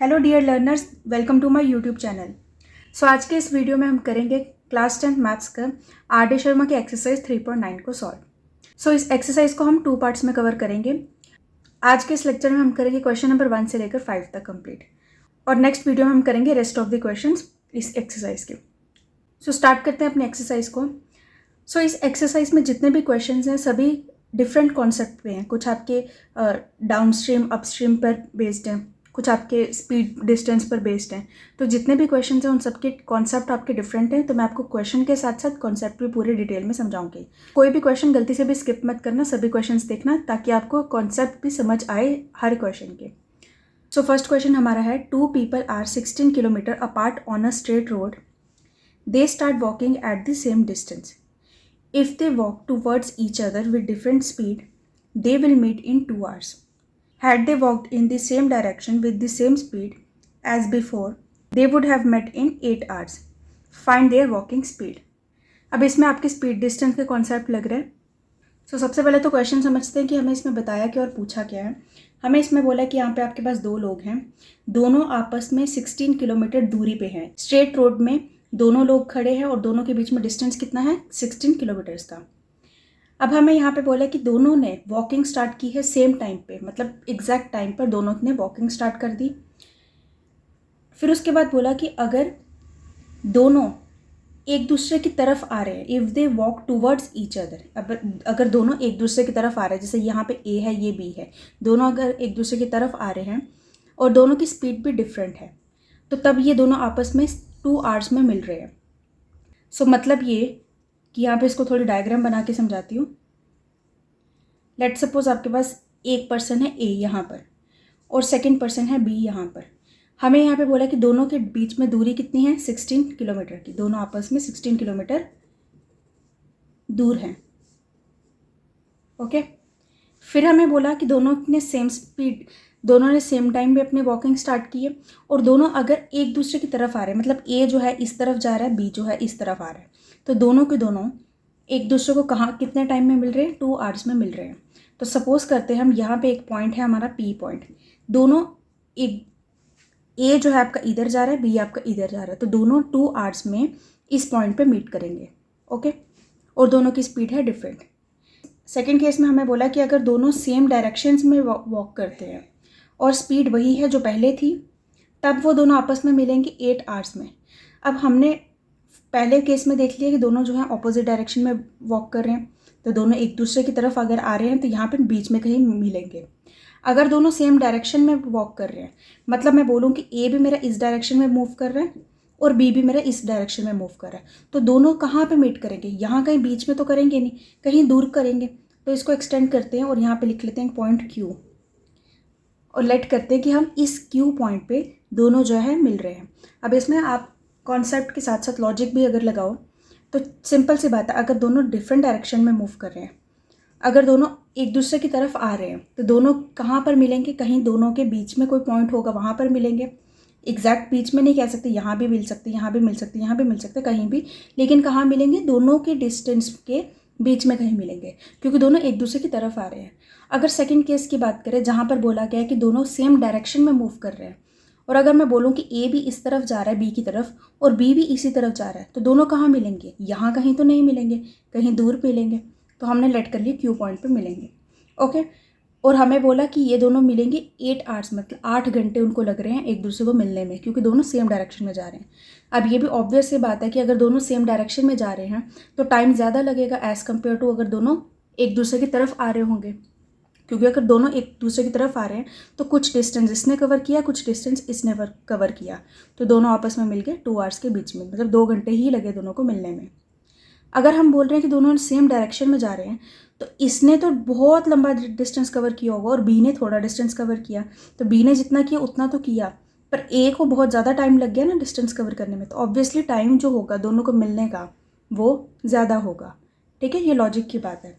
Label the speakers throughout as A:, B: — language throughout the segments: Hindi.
A: Hello dear learners, welcome to my YouTube channel. आज के इस वीडियो में हम करेंगे क्लास 10 मैथ्स का आर डी शर्मा की एक्सरसाइज 3.9 को सॉल्व। इस एक्सरसाइज को हम 2 पार्ट्स में कवर करेंगे। आज के इस लेक्चर में हम करेंगे क्वेश्चन नंबर 1 से लेकर 5 तक कंप्लीट, और नेक्स्ट वीडियो में हम करेंगे रेस्ट ऑफ द क्वेश्चंस इस एक्सरसाइज के। स्टार्ट करते हैं अपने एक्सरसाइज को। इस एक्सरसाइज में जितने भी क्वेश्चन हैं सभी डिफरेंट कॉन्सेप्ट पे हैं। कुछ आपके डाउनस्ट्रीम अपस्ट्रीम पर बेस्ड हैं, कुछ आपके स्पीड डिस्टेंस पर बेस्ड हैं। तो जितने भी क्वेश्चन हैं उन सबके कॉन्सेप्ट आपके डिफरेंट हैं। तो मैं आपको क्वेश्चन के साथ साथ कॉन्सेप्ट भी पूरे डिटेल में समझाऊंगी। कोई भी क्वेश्चन गलती से भी स्किप मत करना, सभी क्वेश्चंस देखना ताकि आपको कॉन्सेप्ट भी समझ आए हर क्वेश्चन के। फर्स्ट क्वेश्चन हमारा है, 2 people are 16 kilometre apart on a straight road. They start walking at the same distance. If they walk towards each other with different speed, they will meet in 2 hours. Had they walked in the same direction with the same speed as before, they would have met in 8 hours. Find their walking speed. अब इसमें आपके स्पीड डिस्टेंस के कॉन्सेप्ट लग रहे हैं। सबसे पहले तो क्वेश्चन समझते हैं कि हमें इसमें बताया क्या और पूछा क्या है। हमें इसमें बोला कि यहाँ पे आपके पास 2 लोग हैं, दोनों आपस में 16 किलोमीटर दूरी पे हैं। स्ट्रेट रोड में दोनों लोग खड़े हैं और दोनों के बीच में डिस्टेंस कितना है, 16 किलोमीटर्स का। अब हमें यहाँ पे बोला कि दोनों ने वॉकिंग स्टार्ट की है सेम टाइम पे, मतलब एग्जैक्ट टाइम पर दोनों ने वॉकिंग स्टार्ट कर दी। फिर उसके बाद बोला कि अगर दोनों एक दूसरे की तरफ आ रहे हैं, if they walk towards each other, अब अगर दोनों एक दूसरे की तरफ आ रहे हैं, जैसे यहाँ पे ए है ये बी है, दोनों अगर एक दूसरे की तरफ आ रहे हैं और दोनों की स्पीड भी डिफरेंट है, तो तब ये दोनों आपस में 2 आवर्स में मिल रहे हैं। मतलब ये कि यहाँ पे इसको थोड़ी डायग्राम बना के समझाती हूँ। लेट सपोज आपके पास एक पर्सन है ए यहाँ पर और सेकेंड पर्सन है बी यहाँ पर। हमें यहाँ पे बोला कि दोनों के बीच में दूरी कितनी है, 16 किलोमीटर की। दोनों आपस में 16 किलोमीटर दूर हैं। ओके, फिर हमें बोला कि दोनों ने सेम स्पीड, दोनों ने सेम टाइम पे अपनी वॉकिंग स्टार्ट की है और दोनों अगर एक दूसरे की तरफ आ रहे हैं, मतलब ए जो है इस तरफ जा रहा है, बी जो है इस तरफ आ रहा है, तो दोनों के दोनों एक दूसरे को कहाँ कितने टाइम में मिल रहे हैं, 2 आवर्स में मिल रहे हैं। तो सपोज करते हैं हम यहाँ पे एक पॉइंट है हमारा पी पॉइंट, दोनों एक ए जो है आपका इधर जा रहा है, बी आपका इधर जा रहा है, तो दोनों 2 आवर्स में इस पॉइंट पे मीट करेंगे। ओके, और दोनों की स्पीड है डिफरेंट। सेकेंड केस में हमें बोला कि अगर दोनों सेम डायरेक्शंस में वॉक करते हैं और स्पीड वही है जो पहले थी, तब वो दोनों आपस में मिलेंगे 8 आवर्स में। अब हमने पहले केस में देख लिया कि दोनों जो है ऑपोजिट डायरेक्शन में वॉक कर रहे हैं, तो दोनों एक दूसरे की तरफ अगर आ रहे हैं तो यहाँ पे बीच में कहीं मिलेंगे। अगर दोनों सेम डायरेक्शन में वॉक कर रहे हैं, मतलब मैं बोलूँ कि ए भी मेरा इस डायरेक्शन में मूव कर रहा है और बी भी मेरा इस डायरेक्शन में मूव कर रहा है, तो दोनों कहाँ पे मीट करेंगे, यहाँ कहीं बीच में तो करेंगे नहीं, कहीं दूर करेंगे। तो इसको एक्सटेंड करते हैं और यहाँ पे लिख लेते हैं पॉइंट क्यू, और लेट करते हैं कि हम इस क्यू पॉइंट पे दोनों जो है मिल रहे हैं। अब इसमें आप कॉन्सेप्ट के साथ साथ लॉजिक भी अगर लगाओ तो सिंपल सी बात है, अगर दोनों डिफरेंट डायरेक्शन में मूव कर रहे हैं, अगर दोनों एक दूसरे की तरफ आ रहे हैं, तो दोनों कहाँ पर मिलेंगे, कहीं दोनों के बीच में कोई पॉइंट होगा वहाँ पर मिलेंगे। एग्जैक्ट बीच में नहीं कह सकते, यहाँ भी मिल सकते, यहाँ भी मिल सकते, यहाँ भी मिल सकते, कहीं भी, लेकिन कहाँ मिलेंगे, दोनों के डिस्टेंस के बीच में कहीं मिलेंगे, क्योंकि दोनों एक दूसरे की तरफ आ रहे हैं। अगर सेकेंड केस की बात करें जहाँ पर बोला गया है कि दोनों सेम डायरेक्शन में मूव कर रहे हैं, और अगर मैं बोलूँ कि ए भी इस तरफ जा रहा है बी की तरफ और बी भी इसी तरफ जा रहा है, तो दोनों कहाँ मिलेंगे, यहाँ कहीं तो नहीं मिलेंगे, कहीं दूर मिलेंगे। तो हमने लेट कर लिया क्यू पॉइंट पे मिलेंगे। ओके, और हमें बोला कि ये दोनों मिलेंगे 8 आवर्स, मतलब 8 घंटे उनको लग रहे हैं एक दूसरे को मिलने में, क्योंकि दोनों सेम डायरेक्शन में जा रहे हैं। अब ये भी ऑब्वियस सी बात है कि अगर दोनों सेम डायरेक्शन में जा रहे हैं तो टाइम ज़्यादा लगेगा एज़ कम्पेयर टू अगर दोनों एक दूसरे की तरफ आ रहे होंगे, क्योंकि अगर दोनों एक दूसरे की तरफ आ रहे हैं तो कुछ डिस्टेंस इसने कवर किया, कुछ डिस्टेंस इसने कवर किया, तो दोनों आपस में मिल गए 2 आवर्स के बीच में, मतलब 2 घंटे ही लगे दोनों को मिलने में। अगर हम बोल रहे हैं कि दोनों सेम डायरेक्शन में जा रहे हैं, तो इसने तो बहुत लंबा डिस्टेंस कवर किया होगा और बी ने थोड़ा डिस्टेंस कवर किया, तो बी ने जितना किया उतना तो किया, पर ए को बहुत ज़्यादा टाइम लग गया ना डिस्टेंस कवर करने में, तो ऑब्वियसली टाइम जो होगा दोनों को मिलने का वो ज़्यादा होगा। ठीक है, ये लॉजिक की बात है।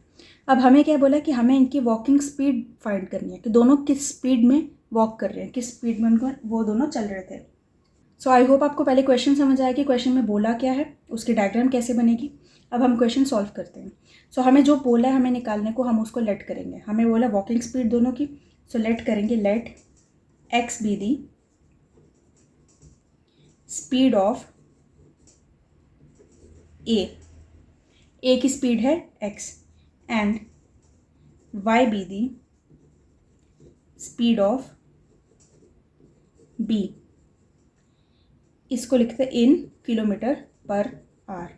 A: अब हमें क्या बोला कि हमें इनकी वॉकिंग स्पीड फाइंड करनी है, कि दोनों किस स्पीड में वॉक कर रहे हैं, किस स्पीड में उनको वो दोनों चल रहे थे। आई होप आपको पहले क्वेश्चन समझ आया कि क्वेश्चन में बोला क्या है, उसकी डायग्राम कैसे बनेगी। अब हम क्वेश्चन सॉल्व करते हैं। हमें जो बोला है हमें निकालने को, हम उसको लेट करेंगे। हमें बोला वॉकिंग स्पीड दोनों की, लेट करेंगे, let x be the speed of A की स्पीड है x and y be the speed of b। इसको लिखते हैं in kilometre per hour,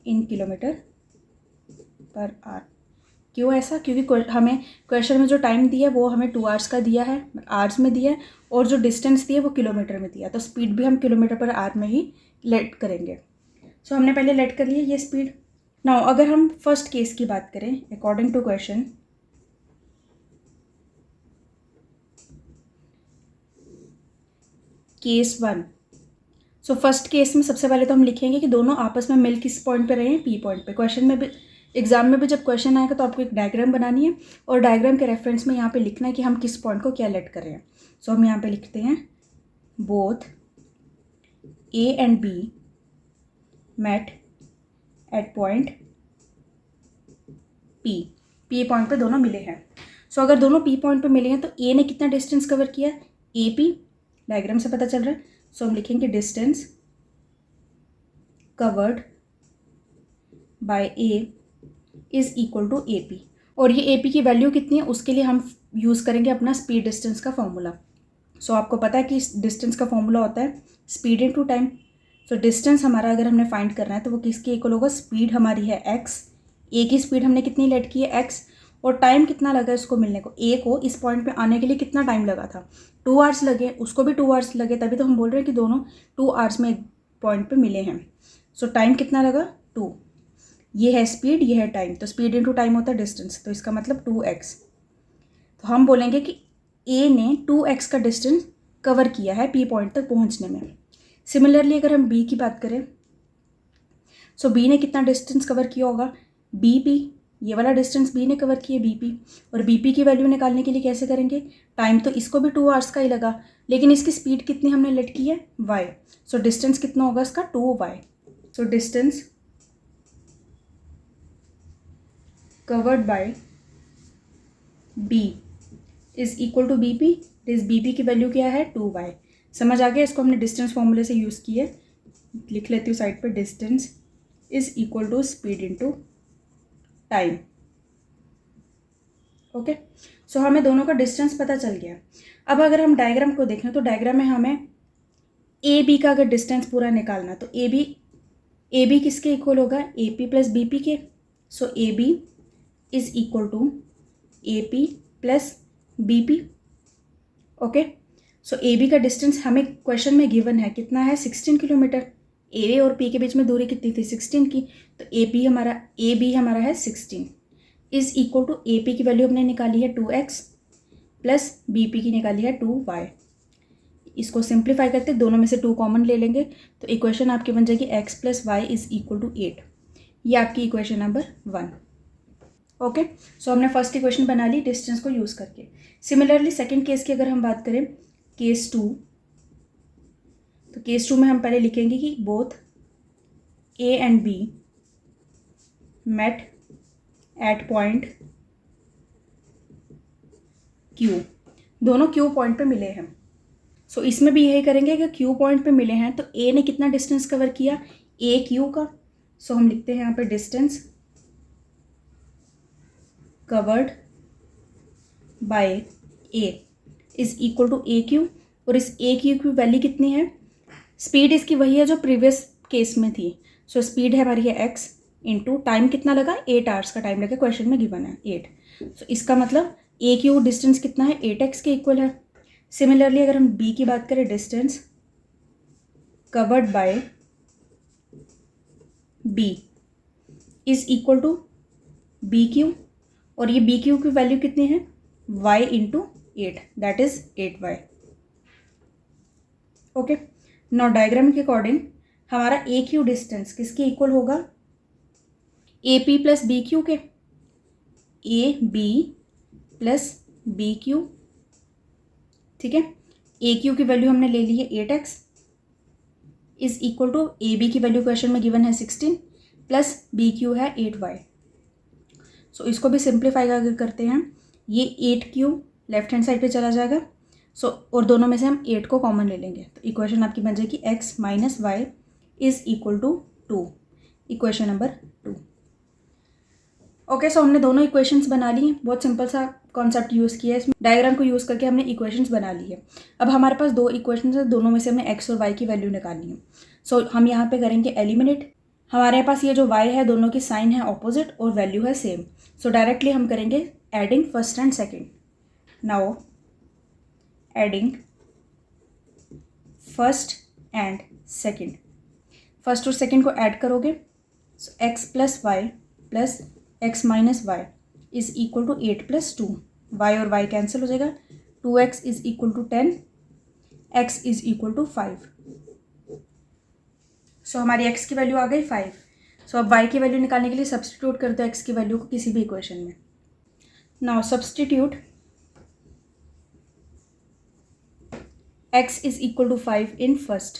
A: in kilometre per hour. क्यों ऐसा? क्योंकि हमें क्वेश्चन में जो टाइम दिया है वो हमें 2 आवर्स का दिया है, आवर्स में दिया है, और जो डिस्टेंस दिया है वो किलोमीटर में दिया है, तो स्पीड भी हम किलोमीटर पर आवर में ही लेट करेंगे। सो हमने पहले लेट कर लिया ये स्पीड। नाउ अगर हम फर्स्ट केस की बात करें, according to question, case 1। So first case में सबसे पहले तो हम लिखेंगे कि दोनों आपस में मिल किस पॉइंट पे रहे हैं, पी पॉइंट पे। क्वेश्चन में भी, एग्जाम में भी जब क्वेश्चन आएगा तो आपको एक डायग्राम बनानी है और डायग्राम के रेफरेंस में यहाँ पे लिखना है कि हम किस पॉइंट को क्या लेट कर रहे हैं। सो हम यहाँ पे लिखते हैं both A and B met at point P point पे दोनों मिले हैं। सो अगर दोनों पी पॉइंट पे मिले हैं तो ए ने कितना डिस्टेंस कवर किया? ए पी, डायग्राम से पता चल रहा है। सो हम लिखेंगे distance covered by A is equal to A P, और ये ए पी की वैल्यू कितनी है उसके लिए हम यूज़ करेंगे अपना स्पीड डिस्टेंस का फॉर्मूला। सो आपको पता है कि इस डिस्टेंस का फॉर्मूला होता है speed into time. So distance हमारा अगर हमने फाइंड करना है तो वो किसके इक्वल होगा? स्पीड हमारी है x, ए की स्पीड हमने कितनी लेट की है x, और टाइम कितना लगा इसको मिलने को, ए को इस पॉइंट पे आने के लिए कितना टाइम लगा था? 2 आवर्स लगे, उसको भी 2 आवर्स लगे, तभी तो हम बोल रहे हैं कि दोनों 2 आवर्स में एक पॉइंट पे मिले हैं। सो टाइम कितना लगा? 2। ये है स्पीड, ये है टाइम, तो स्पीड इनटू टाइम होता है डिस्टेंस, तो इसका मतलब 2x। तो हम बोलेंगे कि ए ने 2x का डिस्टेंस कवर किया है पी पॉइंट तक पहुंचने में। सिमिलरली अगर हम बी की बात करें, सो बी ने कितना डिस्टेंस कवर किया होगा? बी पी, ये वाला डिस्टेंस बी ने कवर किया बी पी, और बी पी की वैल्यू निकालने के लिए कैसे करेंगे? टाइम तो इसको भी 2 आवर्स का ही लगा, लेकिन इसकी स्पीड कितनी हमने लेट की है? y। सो डिस्टेंस कितना होगा इसका? 2y। So distance covered by b is equal to B P. This B P की वैल्यू क्या है? 2y। समझ आ गया? इसको हमने डिस्टेंस फॉर्मूले से यूज़ किए। लिख लेती हूँ साइड पे, distance is equal to speed into time. Okay, so हमें दोनों का डिस्टेंस पता चल गया। अब अगर हम डायग्राम को देखें तो डायग्राम में हमें ए बी का अगर डिस्टेंस पूरा निकालना तो ए बी किसके इक्वल होगा? A P plus B P के। So A B is equal to A P plus B P. Okay, so A B का डिस्टेंस हमें क्वेश्चन में गिवन है, कितना है? 16 किलोमीटर। ए और पी के बीच में दूरी कितनी थी? 16 की। तो ए बी हमारा है 16 is equal to A P की वैल्यू हमने निकाली है 2x प्लस बी पी की निकाली है 2y। इसको सिंप्लीफाई करते दोनों में से 2 कॉमन ले लेंगे तो इक्वेशन आपकी बन जाएगी x plus Y is equal to 8। ये आपकी इक्वेशन नंबर 1। ओके, सो हमने फर्स्ट इक्वेशन बना ली डिस्टेंस को यूज़ करके। सिमिलरली सेकेंड केस की अगर हम बात करें, केस 2, तो केस 2 में हम पहले लिखेंगे कि both A and B met at point Q. दोनों क्यू पॉइंट पे मिले हैं। सो इसमें भी यही करेंगे कि क्यू पॉइंट पे मिले हैं तो ए ने कितना डिस्टेंस कवर किया? ए क्यू का। सो हम लिखते हैं यहाँ पे distance covered by A is equal to A Q, और इस ए क्यू की वैल्यू कितनी है? स्पीड इसकी वही है जो प्रीवियस केस में थी। सो स्पीड है हमारी है x इंटू टाइम कितना लगा? 8 आवर्स का टाइम लगा, क्वेश्चन में गिवन है 8। सो इसका मतलब ए क्यू डिस्टेंस कितना है? 8x के इक्वल है। सिमिलरली अगर हम b की बात करें, distance covered by b is equal to B Q, और ये बी क्यू की वैल्यू कितनी है? y into 8, that is 8y। Okay, now diagram के अकॉर्डिंग हमारा ए क्यू डिस्टेंस किसके इक्वल होगा? A P plus B Q के। A B plus B Q, ठीक है। ए क्यू की वैल्यू हमने ले ली है 8x is equal to A B की वैल्यू क्वेश्चन में गिवन है 16 प्लस बी क्यू है 8y। सो इसको भी सिंप्लीफाई अगर करते हैं, ये 8 क्यू लेफ्ट हैंड साइड पे चला जाएगा सो और दोनों में से हम 8 को कॉमन ले लेंगे, तो इक्वेशन आपकी बन जाएगी x minus Y is equal to 2, equation number 2। Okay, so हमने दोनों इक्वेशंस बना ली हैं। बहुत सिंपल सा कॉन्सेप्ट यूज़ किया है, इसमें डायग्राम को यूज़ करके हमने इक्वेशंस बना ली है। अब हमारे पास दो इक्वेशंस है, दोनों में से हमने x और y की वैल्यू निकालनी है। सो हम यहाँ पे करेंगे एलिमिनेट। हमारे पास ये जो y है दोनों की साइन है ऑपोजिट और वैल्यू है सेम, सो डायरेक्टली हम करेंगे adding first and second. Now adding first and second, first और सेकेंड को ऐड करोगे, so x plus y plus x minus Y is equal to 8 plus 2, y और y कैंसिल हो जाएगा, 2x is equal to 10, x is equal to 5। So हमारी x की वैल्यू आ गई 5। सो अब y की वैल्यू निकालने के लिए सब्सटीट्यूट कर दो x की वैल्यू को किसी भी इक्वेशन में। Now substitute x is equal to 5 in first,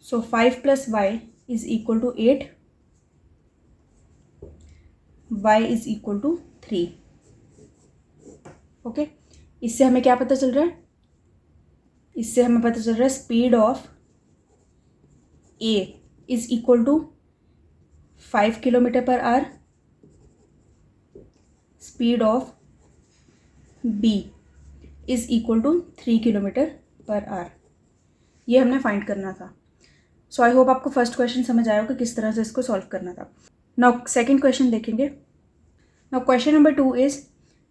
A: so 5 plus Y is equal to 8, y is equal to 3। Okay, इससे हमें क्या पता चल रहा है, इससे हमें पता चल रहा है speed of a is equal to 5 kilometre per hour, speed of b is equal to 3 kilometre per hour. ये हमने फाइंड करना था। सो आई होप आपको फर्स्ट क्वेश्चन समझ आया होगा किस तरह से इसको सॉल्व करना था। नाउ सेकेंड क्वेश्चन देखेंगे। Now question number 2 is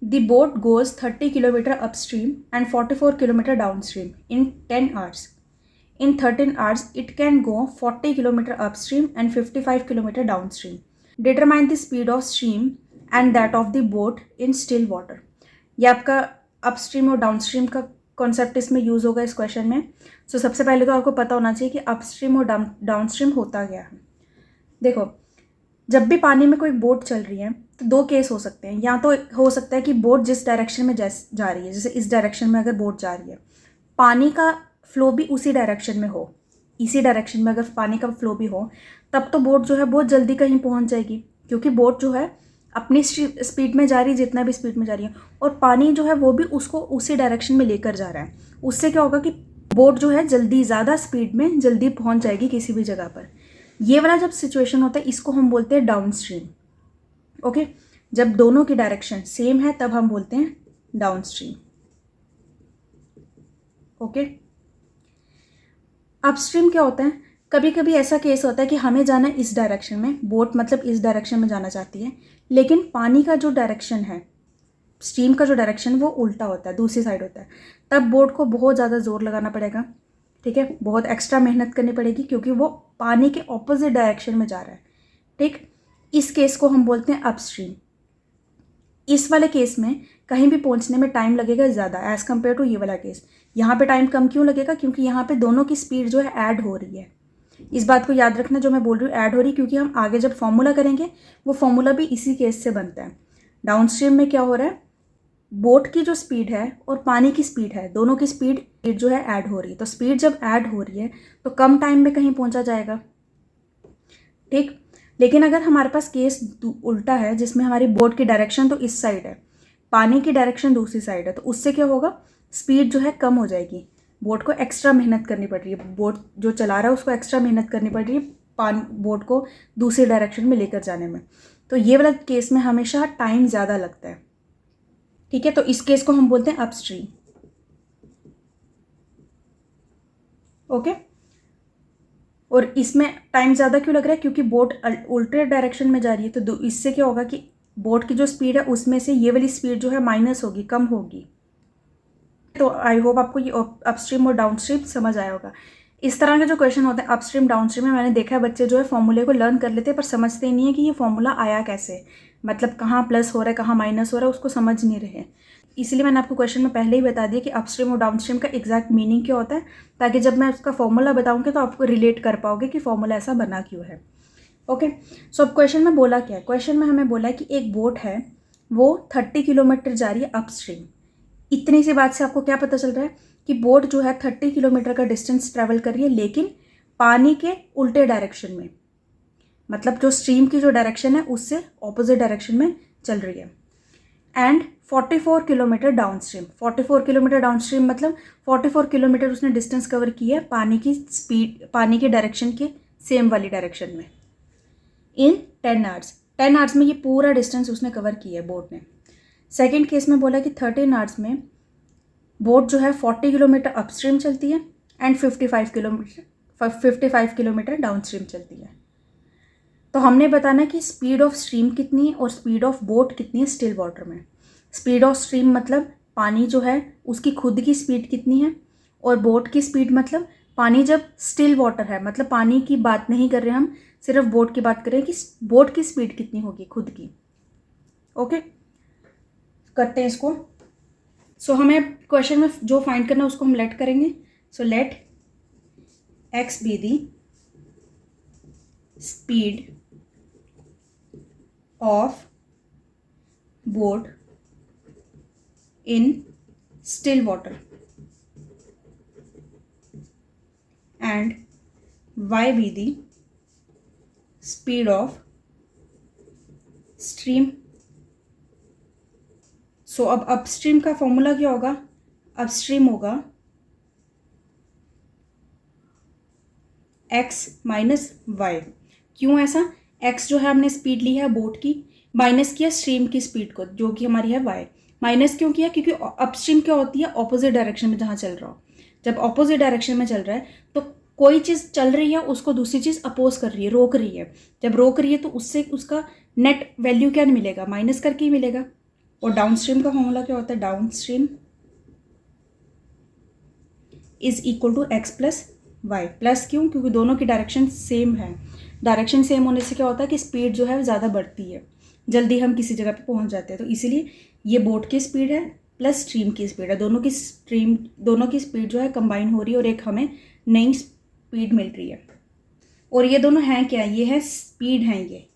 A: the boat goes 30 kilometre upstream and 44 kilometre downstream in 10 hours. In 13 hours, it can go 40 kilometer upstream and 55 kilometer downstream. Determine the speed of stream and that of the boat in still water. ये आपका अपस्ट्रीम और डाउनस्ट्रीम का कॉन्सेप्ट इसमें यूज़ होगा इस क्वेश्चन में। सो सबसे पहले तो आपको पता होना चाहिए कि अपस्ट्रीम और डाउनस्ट्रीम होता क्या है। देखो, जब भी पानी में कोई बोट चल रही है तो दो केस हो सकते हैं। या तो हो सकता है कि बोट जिस डायरेक्शन में जा रही है, जैसे इस डायरेक्शन में अगर बोट जा रही है, पानी का फ्लो भी उसी डायरेक्शन में हो, इसी डायरेक्शन में अगर पानी का फ्लो भी हो, तब तो बोट जो है बहुत जल्दी कहीं पहुंच जाएगी, क्योंकि बोट जो है अपनी स्पीड में जा रही है, जितना भी स्पीड में जा रही है, और पानी जो है वो भी उसको उसी डायरेक्शन में लेकर जा रहा है। उससे क्या होगा कि बोट जो है जल्दी, ज़्यादा स्पीड में जल्दी पहुंच जाएगी किसी भी जगह पर। ये वाला जब सिचुएशन होता है इसको हम बोलते हैं डाउनस्ट्रीम। ओके, जब दोनों की डायरेक्शन सेम है तब हम बोलते हैं डाउनस्ट्रीम। ओके, अपस्ट्रीम क्या होता है, कभी कभी ऐसा केस होता है कि हमें जाना है इस डायरेक्शन में, बोट मतलब इस डायरेक्शन में जाना चाहती है, लेकिन पानी का जो डायरेक्शन है, स्ट्रीम का जो डायरेक्शन वो उल्टा होता है, दूसरी साइड होता है। तब बोट को बहुत ज़्यादा जोर लगाना पड़ेगा, ठीक है, बहुत एक्स्ट्रा मेहनत करनी पड़ेगी, क्योंकि वो पानी के ऑपोजिट डायरेक्शन में जा रहा है। ठीक, इस केस को हम बोलते हैं अपस्ट्रीम। इस वाले केस में कहीं भी पहुंचने में टाइम लगेगा ज़्यादा एज़ कम्पेयर टू ये वाला केस। यहाँ पे टाइम कम क्यों लगेगा, क्योंकि यहाँ पे दोनों की स्पीड जो है ऐड हो रही है। इस बात को याद रखना, जो मैं बोल रही हूँ ऐड हो रही, क्योंकि हम आगे जब फॉर्मूला करेंगे वो फॉर्मूला भी इसी केस से बनता है। डाउनस्ट्रीम में क्या हो रहा है, बोट की जो स्पीड है और पानी की स्पीड है, दोनों की स्पीड जो है ऐड हो रही है। तो स्पीड जब ऐड हो रही है तो कम टाइम में कहीं पहुंचा जाएगा। ठीक, लेकिन अगर हमारे पास केस उल्टा है, जिसमें हमारी बोट की डायरेक्शन तो इस साइड है, पानी की डायरेक्शन दूसरी साइड है, तो उससे क्या होगा, स्पीड जो है कम हो जाएगी। बोट को एक्स्ट्रा मेहनत करनी पड़ रही है, बोट जो चला रहा है उसको एक्स्ट्रा मेहनत करनी पड़ रही है बोट को दूसरी डायरेक्शन में लेकर जाने में। तो ये वाला केस में हमेशा टाइम ज़्यादा लगता है। ठीक है, तो इस केस को हम बोलते हैं अपस्ट्रीम। ओके, और इसमें टाइम ज़्यादा क्यों लग रहा है, क्योंकि बोट उल्टे डायरेक्शन में जा रही है। तो इससे क्या होगा कि बोट की जो स्पीड है उसमें से ये वाली स्पीड जो है माइनस होगी, कम होगी। तो आई होप आपको ये अपस्ट्रीम और डाउनस्ट्रीम समझ आया होगा। इस तरह के जो क्वेश्चन होते हैं अपस्ट्रीम डाउनस्ट्रीम में, मैंने देखा है बच्चे जो है फॉर्मूले को लर्न कर लेते हैं पर समझते ही नहीं है कि ये फॉर्मूला आया कैसे, मतलब कहाँ प्लस हो रहा है कहाँ माइनस हो रहा है, उसको समझ नहीं रहे। इसलिए मैंने आपको क्वेश्चन में पहले ही बता दिया कि अपस्ट्रीम और डाउनस्ट्रीम का एग्जैक्ट मीनिंग क्या होता है, ताकि जब मैं उसका फॉर्मूला बताऊँगी तो आपको रिलेट कर पाओगे कि फॉर्मूला ऐसा बना क्यों है। ओके, सो अब क्वेश्चन में बोला क्या है, क्वेश्चन में हमें बोला है कि एक बोट है वो 30 किलोमीटर जा रही है अपस्ट्रीम। इतनी सी बात से आपको क्या पता चल रहा है कि बोट जो है 30 किलोमीटर का डिस्टेंस ट्रैवल कर रही है, लेकिन पानी के उल्टे डायरेक्शन में, मतलब जो स्ट्रीम की जो डायरेक्शन है उससे ऑपोजिट डायरेक्शन में चल रही है। And 44 kilometre down stream. 44 kilometre downstream मतलब 44 किलोमीटर उसने डिस्टेंस कवर की है पानी की स्पीड, पानी के डायरेक्शन के सेम वाली डायरेक्शन में, इन 10 आवर्स। 10 आवर्स में ये पूरा डिस्टेंस उसने कवर किया है बोट ने। सेकेंड केस में बोला कि 13 आवर्स में बोट जो है 40 किलोमीटर अपस्ट्रीम चलती है एंड 55 किलोमीटर डाउन स्ट्रीम चलती है। तो हमने बताना कि स्पीड ऑफ स्ट्रीम कितनी है और स्पीड ऑफ बोट कितनी है स्टिल वाटर में। स्पीड ऑफ स्ट्रीम मतलब पानी जो है उसकी खुद की स्पीड कितनी है, और बोट की स्पीड मतलब पानी जब स्टिल वाटर है, मतलब पानी की बात नहीं कर रहे हम, सिर्फ बोट की बात करें कि बोट की स्पीड कितनी होगी खुद की। ओके, करते हैं इसको। सो हमें क्वेश्चन में जो फाइंड करना है उसको हम लेट करेंगे। So let x be the speed of boat in still water and y be the speed of stream। सो अब अपस्ट्रीम का फॉर्मूला क्या होगा? अपस्ट्रीम होगा x माइनस वाई। क्यों ऐसा? x जो है हमने स्पीड ली है बोट की, माइनस किया स्ट्रीम की स्पीड को जो कि हमारी है y। माइनस क्यों किया? क्योंकि अपस्ट्रीम क्या होती है? ऑपोजिट डायरेक्शन में जहाँ चल रहा हो। जब ऑपोजिट डायरेक्शन में चल रहा है तो कोई चीज़ चल रही है उसको दूसरी चीज़ अपोज कर रही है, रोक रही है। जब रोक रही है तो उससे उसका नेट वैल्यू क्या नहीं मिलेगा? माइनस करके ही मिलेगा। और डाउन स्ट्रीम का फॉर्मूला क्या होता है? Downstream is equal to x plus y. Plus क्यों? क्योंकि दोनों की डायरेक्शन सेम है। डायरेक्शन सेम होने से क्या होता है कि स्पीड जो है ज़्यादा बढ़ती है, जल्दी हम किसी जगह पे पहुंच जाते हैं। तो इसीलिए ये बोट की स्पीड है प्लस स्ट्रीम की स्पीड है, दोनों की स्पीड जो है कंबाइन हो रही है और एक हमें नई स्पीड मिल रही है। और ये दोनों हैं क्या? ये है स्पीड हैं ये।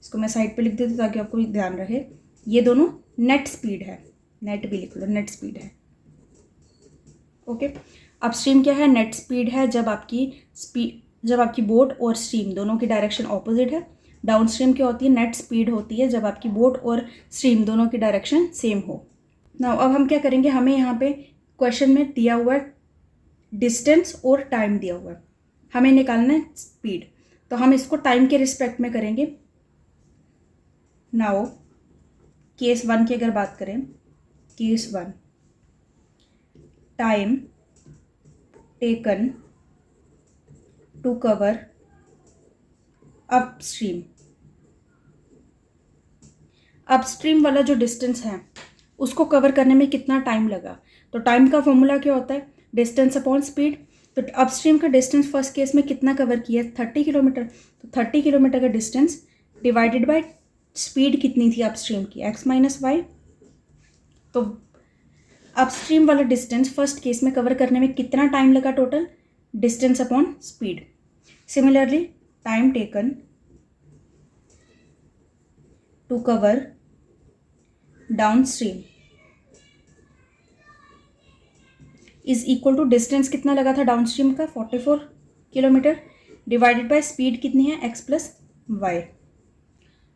A: इसको मैं साइड पे लिख देती हूँ ताकि आपको ध्यान रहे। ये दोनों नेट स्पीड है, नेट भी लिख लो, नेट स्पीड है। ओके, अपस्ट्रीम क्या है? नेट स्पीड है जब आपकी बोट और स्ट्रीम दोनों की डायरेक्शन ऑपोजिट है। डाउन स्ट्रीम क्या होती है? नेट स्पीड होती है जब आपकी बोट और स्ट्रीम दोनों की डायरेक्शन सेम हो। नाउ अब हम क्या करेंगे, हमें यहाँ पे क्वेश्चन में दिया हुआ है डिस्टेंस और टाइम दिया हुआ है, हमें निकालना है स्पीड। तो हम इसको टाइम के रिस्पेक्ट में करेंगे। नाउ केस 1 की अगर बात करें, case 1 time taken to cover upstream. Upstream वाला जो डिस्टेंस है उसको कवर करने में कितना टाइम लगा? तो टाइम का फॉर्मूला क्या होता है? Distance upon speed. तो अपस्ट्रीम का डिस्टेंस फर्स्ट केस में कितना कवर किया? 30 किलोमीटर। तो 30 किलोमीटर का डिस्टेंस डिवाइडेड बाय स्पीड कितनी थी अपस्ट्रीम की? X minus y. तो अपस्ट्रीम वाला डिस्टेंस फर्स्ट केस में कवर करने में कितना टाइम लगा total? Distance upon speed. Similarly time taken to cover downstream is equal to distance कितना लगा था डाउन स्ट्रीम का? 44 किलोमीटर डिवाइडेड बाय स्पीड कितनी है? X plus Y.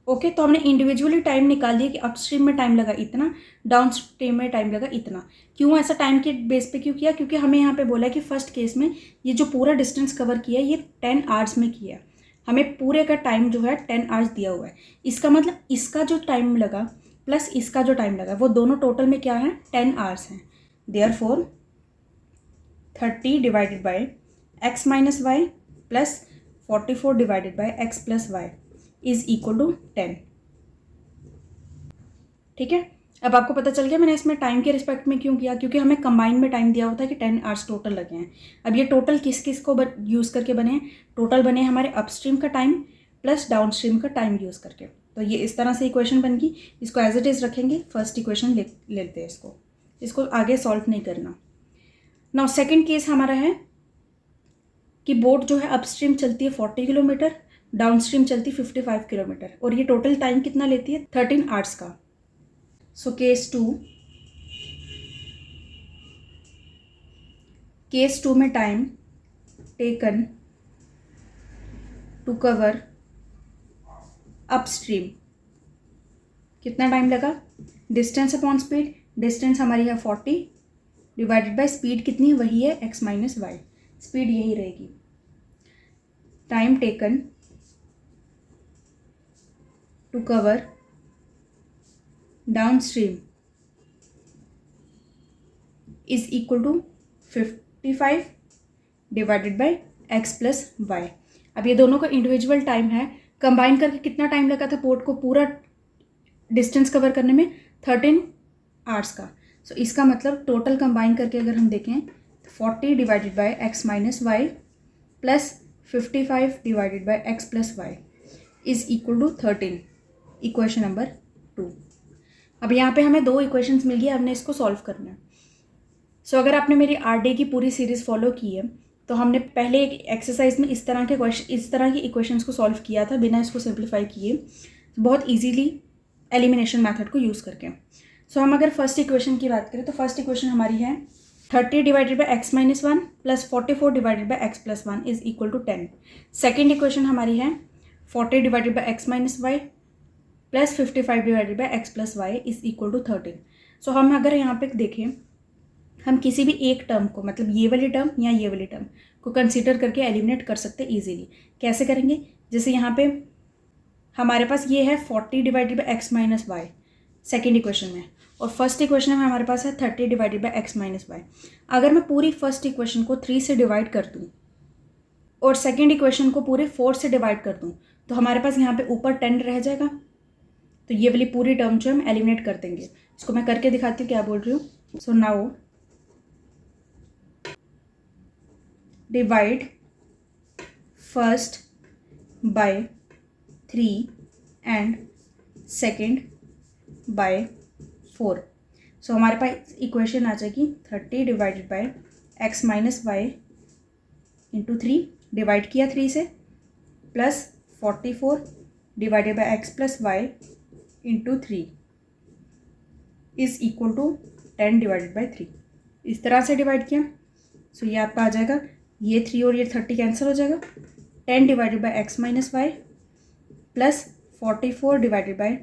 A: ओके, तो हमने इंडिविजुअली टाइम निकाल दिया कि अपस्ट्रीम में टाइम लगा इतना, डाउन स्ट्रीम में टाइम लगा इतना। क्यों ऐसा टाइम के बेस पे क्यों किया? क्योंकि हमें यहाँ पे बोला है कि फर्स्ट केस में ये जो पूरा डिस्टेंस कवर किया ये 10 आवर्स में किया। हमें पूरे का टाइम जो है 10 आवर्स दिया हुआ है। इसका मतलब इसका जो टाइम लगा प्लस इसका जो टाइम लगा वो दोनों टोटल में क्या है? 10 आवर्स हैं। Therefore 30 divided by x minus Y plus 44 divided by x plus Y is equal to 10। ठीक है, अब आपको पता चल गया मैंने इसमें टाइम के रिस्पेक्ट में क्यों किया? क्योंकि हमें कंबाइन में टाइम दिया होता है कि 10 आवर्स टोटल लगे हैं। अब ये टोटल किस किस को यूज़ करके बने हैं? टोटल बने हमारे अपस्ट्रीम का टाइम प्लस डाउन स्ट्रीम का टाइम यूज़ करके। तो ये इस तरह से इक्वेशन बन गई। इसको एज इट इज़ रखेंगे, फर्स्ट इक्वेशन लेते हैं इसको आगे सॉल्व नहीं करना। नाउ सेकेंड केस हमारा है कि बोट जो है अपस्ट्रीम चलती है 40 किलोमीटर, डाउन स्ट्रीम चलती 55 किलोमीटर, और ये टोटल टाइम कितना लेती है? 13 आवर्स का। सो केस टू में time taken to cover upstream कितना टाइम लगा, डिस्टेंस अपॉन स्पीड, डिस्टेंस हमारी है 40 डिवाइडेड बाय स्पीड कितनी है, वही है x माइनस वाई, स्पीड यही रहेगी। Time taken to cover downstream is equal to 55 divided by x plus y. अब ये दोनों का इंडिविजुअल टाइम है, कंबाइन करके कितना टाइम लगा था बोट को पूरा डिस्टेंस कवर करने में, 13 आवर्स का। सो इसका मतलब टोटल कंबाइन करके अगर हम देखें तो 40 divided by x minus Y plus 55 divided by x plus Y is equal to 13, equation number 2। अब यहाँ पे हमें 2 इक्वेशंस मिल गई, हमने इसको सॉल्व करना है। सो अगर आपने मेरी RD की पूरी सीरीज़ फॉलो की है तो हमने पहले एक एक्सरसाइज में इस तरह की इक्वेशंस को सॉल्व किया था बिना इसको सिंप्लीफाई किए, बहुत इजीली एलिमिनेशन मेथड को यूज़ करके। सो हम अगर फर्स्ट इक्वेशन की बात करें तो फर्स्ट इक्वेशन हमारी है 30 divided by x minus 1 plus 44 divided by x plus 1 is equal to 10। Second equation हमारी है 40 divided by x minus Y plus 55 divided by x plus Y is equal to 13। So हम अगर यहाँ पे देखें, हम किसी भी एक टर्म को, मतलब ये वाली टर्म या ये वाली टर्म को कंसीडर करके एलिमिनेट कर सकते हैं ईजीली। कैसे करेंगे, जैसे यहाँ पे हमारे पास ये है 40 divided by x minus y second equation में, और फर्स्ट इक्वेशन में हमारे पास है 30 divided by x minus y. अगर मैं पूरी फर्स्ट इक्वेशन को 3 से डिवाइड कर दूँ और सेकेंड इक्वेशन को पूरे 4 से डिवाइड कर दूँ तो हमारे पास यहाँ पे ऊपर 10 रह जाएगा। तो ये वाली पूरी टर्म जो हम एलिमिनेट कर देंगे। इसको मैं करके दिखाती हूँ क्या बोल रही हूँ। So now divide first by 3 and second by 4। So हमारे पास इक्वेशन आ जाएगी 30 divided by x minus y into 3, divide किया 3 से, plus 44 divided by x plus y into 3 is equal to 10 divided by 3। इस तरह से डिवाइड किया। सो ये आपका आ जाएगा, ये 3 और ये 30 कैंसिल हो जाएगा, 10 divided by x minus Y plus 44 divided by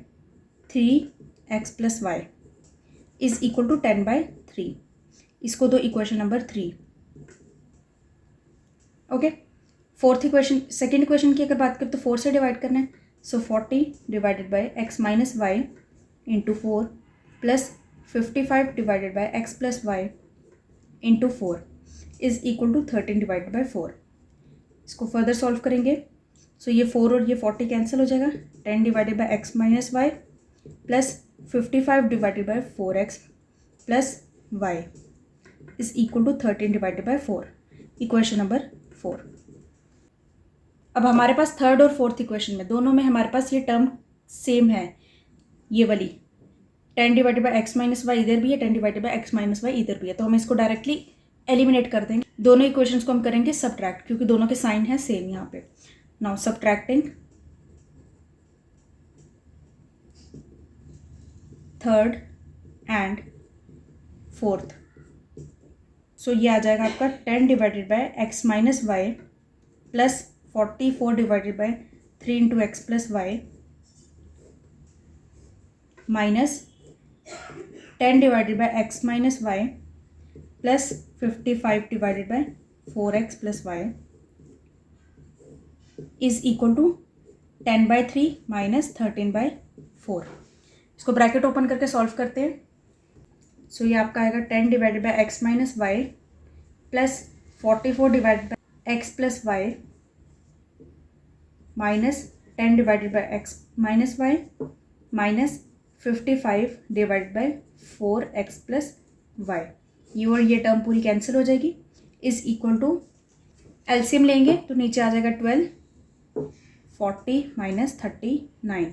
A: 3x plus Y is equal to 10 by 3। इसको दो equation number 3। Okay, fourth equation, second equation की अगर बात करें तो 4 से डिवाइड करना है। So 40 divided by x minus y into 4 plus 55 divided by x plus y into 4 is equal to 13 divided by 4। इसको फर्दर सॉल्व करेंगे। सो ये 4 और ये 40 कैंसिल हो जाएगा, 10 divided by x minus Y plus 55 divided by 4x plus y is equal to 13 divided by 4, equation number 4। अब हमारे पास थर्ड और फोर्थ इक्वेशन में दोनों में हमारे पास ये टर्म सेम है, ये वाली 10 divided by x minus y इधर भी है, 10 divided by x minus y इधर भी है। तो हम इसको डायरेक्टली एलिमिनेट कर देंगे। दोनों इक्वेशंस को हम करेंगे सब्ट्रैक्ट, क्योंकि दोनों के साइन है सेम यहाँ पे। Now subtracting third and fourth. So ये आ जाएगा आपका 10 divided by x minus Y plus 44 divided by 3 into X plus Y minus 10 divided by x minus Y plus 55 divided by 4x plus Y is equal to 10 by 3 minus 13 by 4। इसको ब्रैकेट ओपन करके सॉल्व करते हैं। सो ये आपका आएगा 10 divided by x minus Y plus 44 divided by x plus Y minus 10 divided by x minus y minus 55 divided by 4x plus y. ये और ये टर्म पूरी कैंसिल हो जाएगी, इज इक्वल टू एलसीएम लेंगे तो नीचे आ जाएगा 12, 40 minus 39।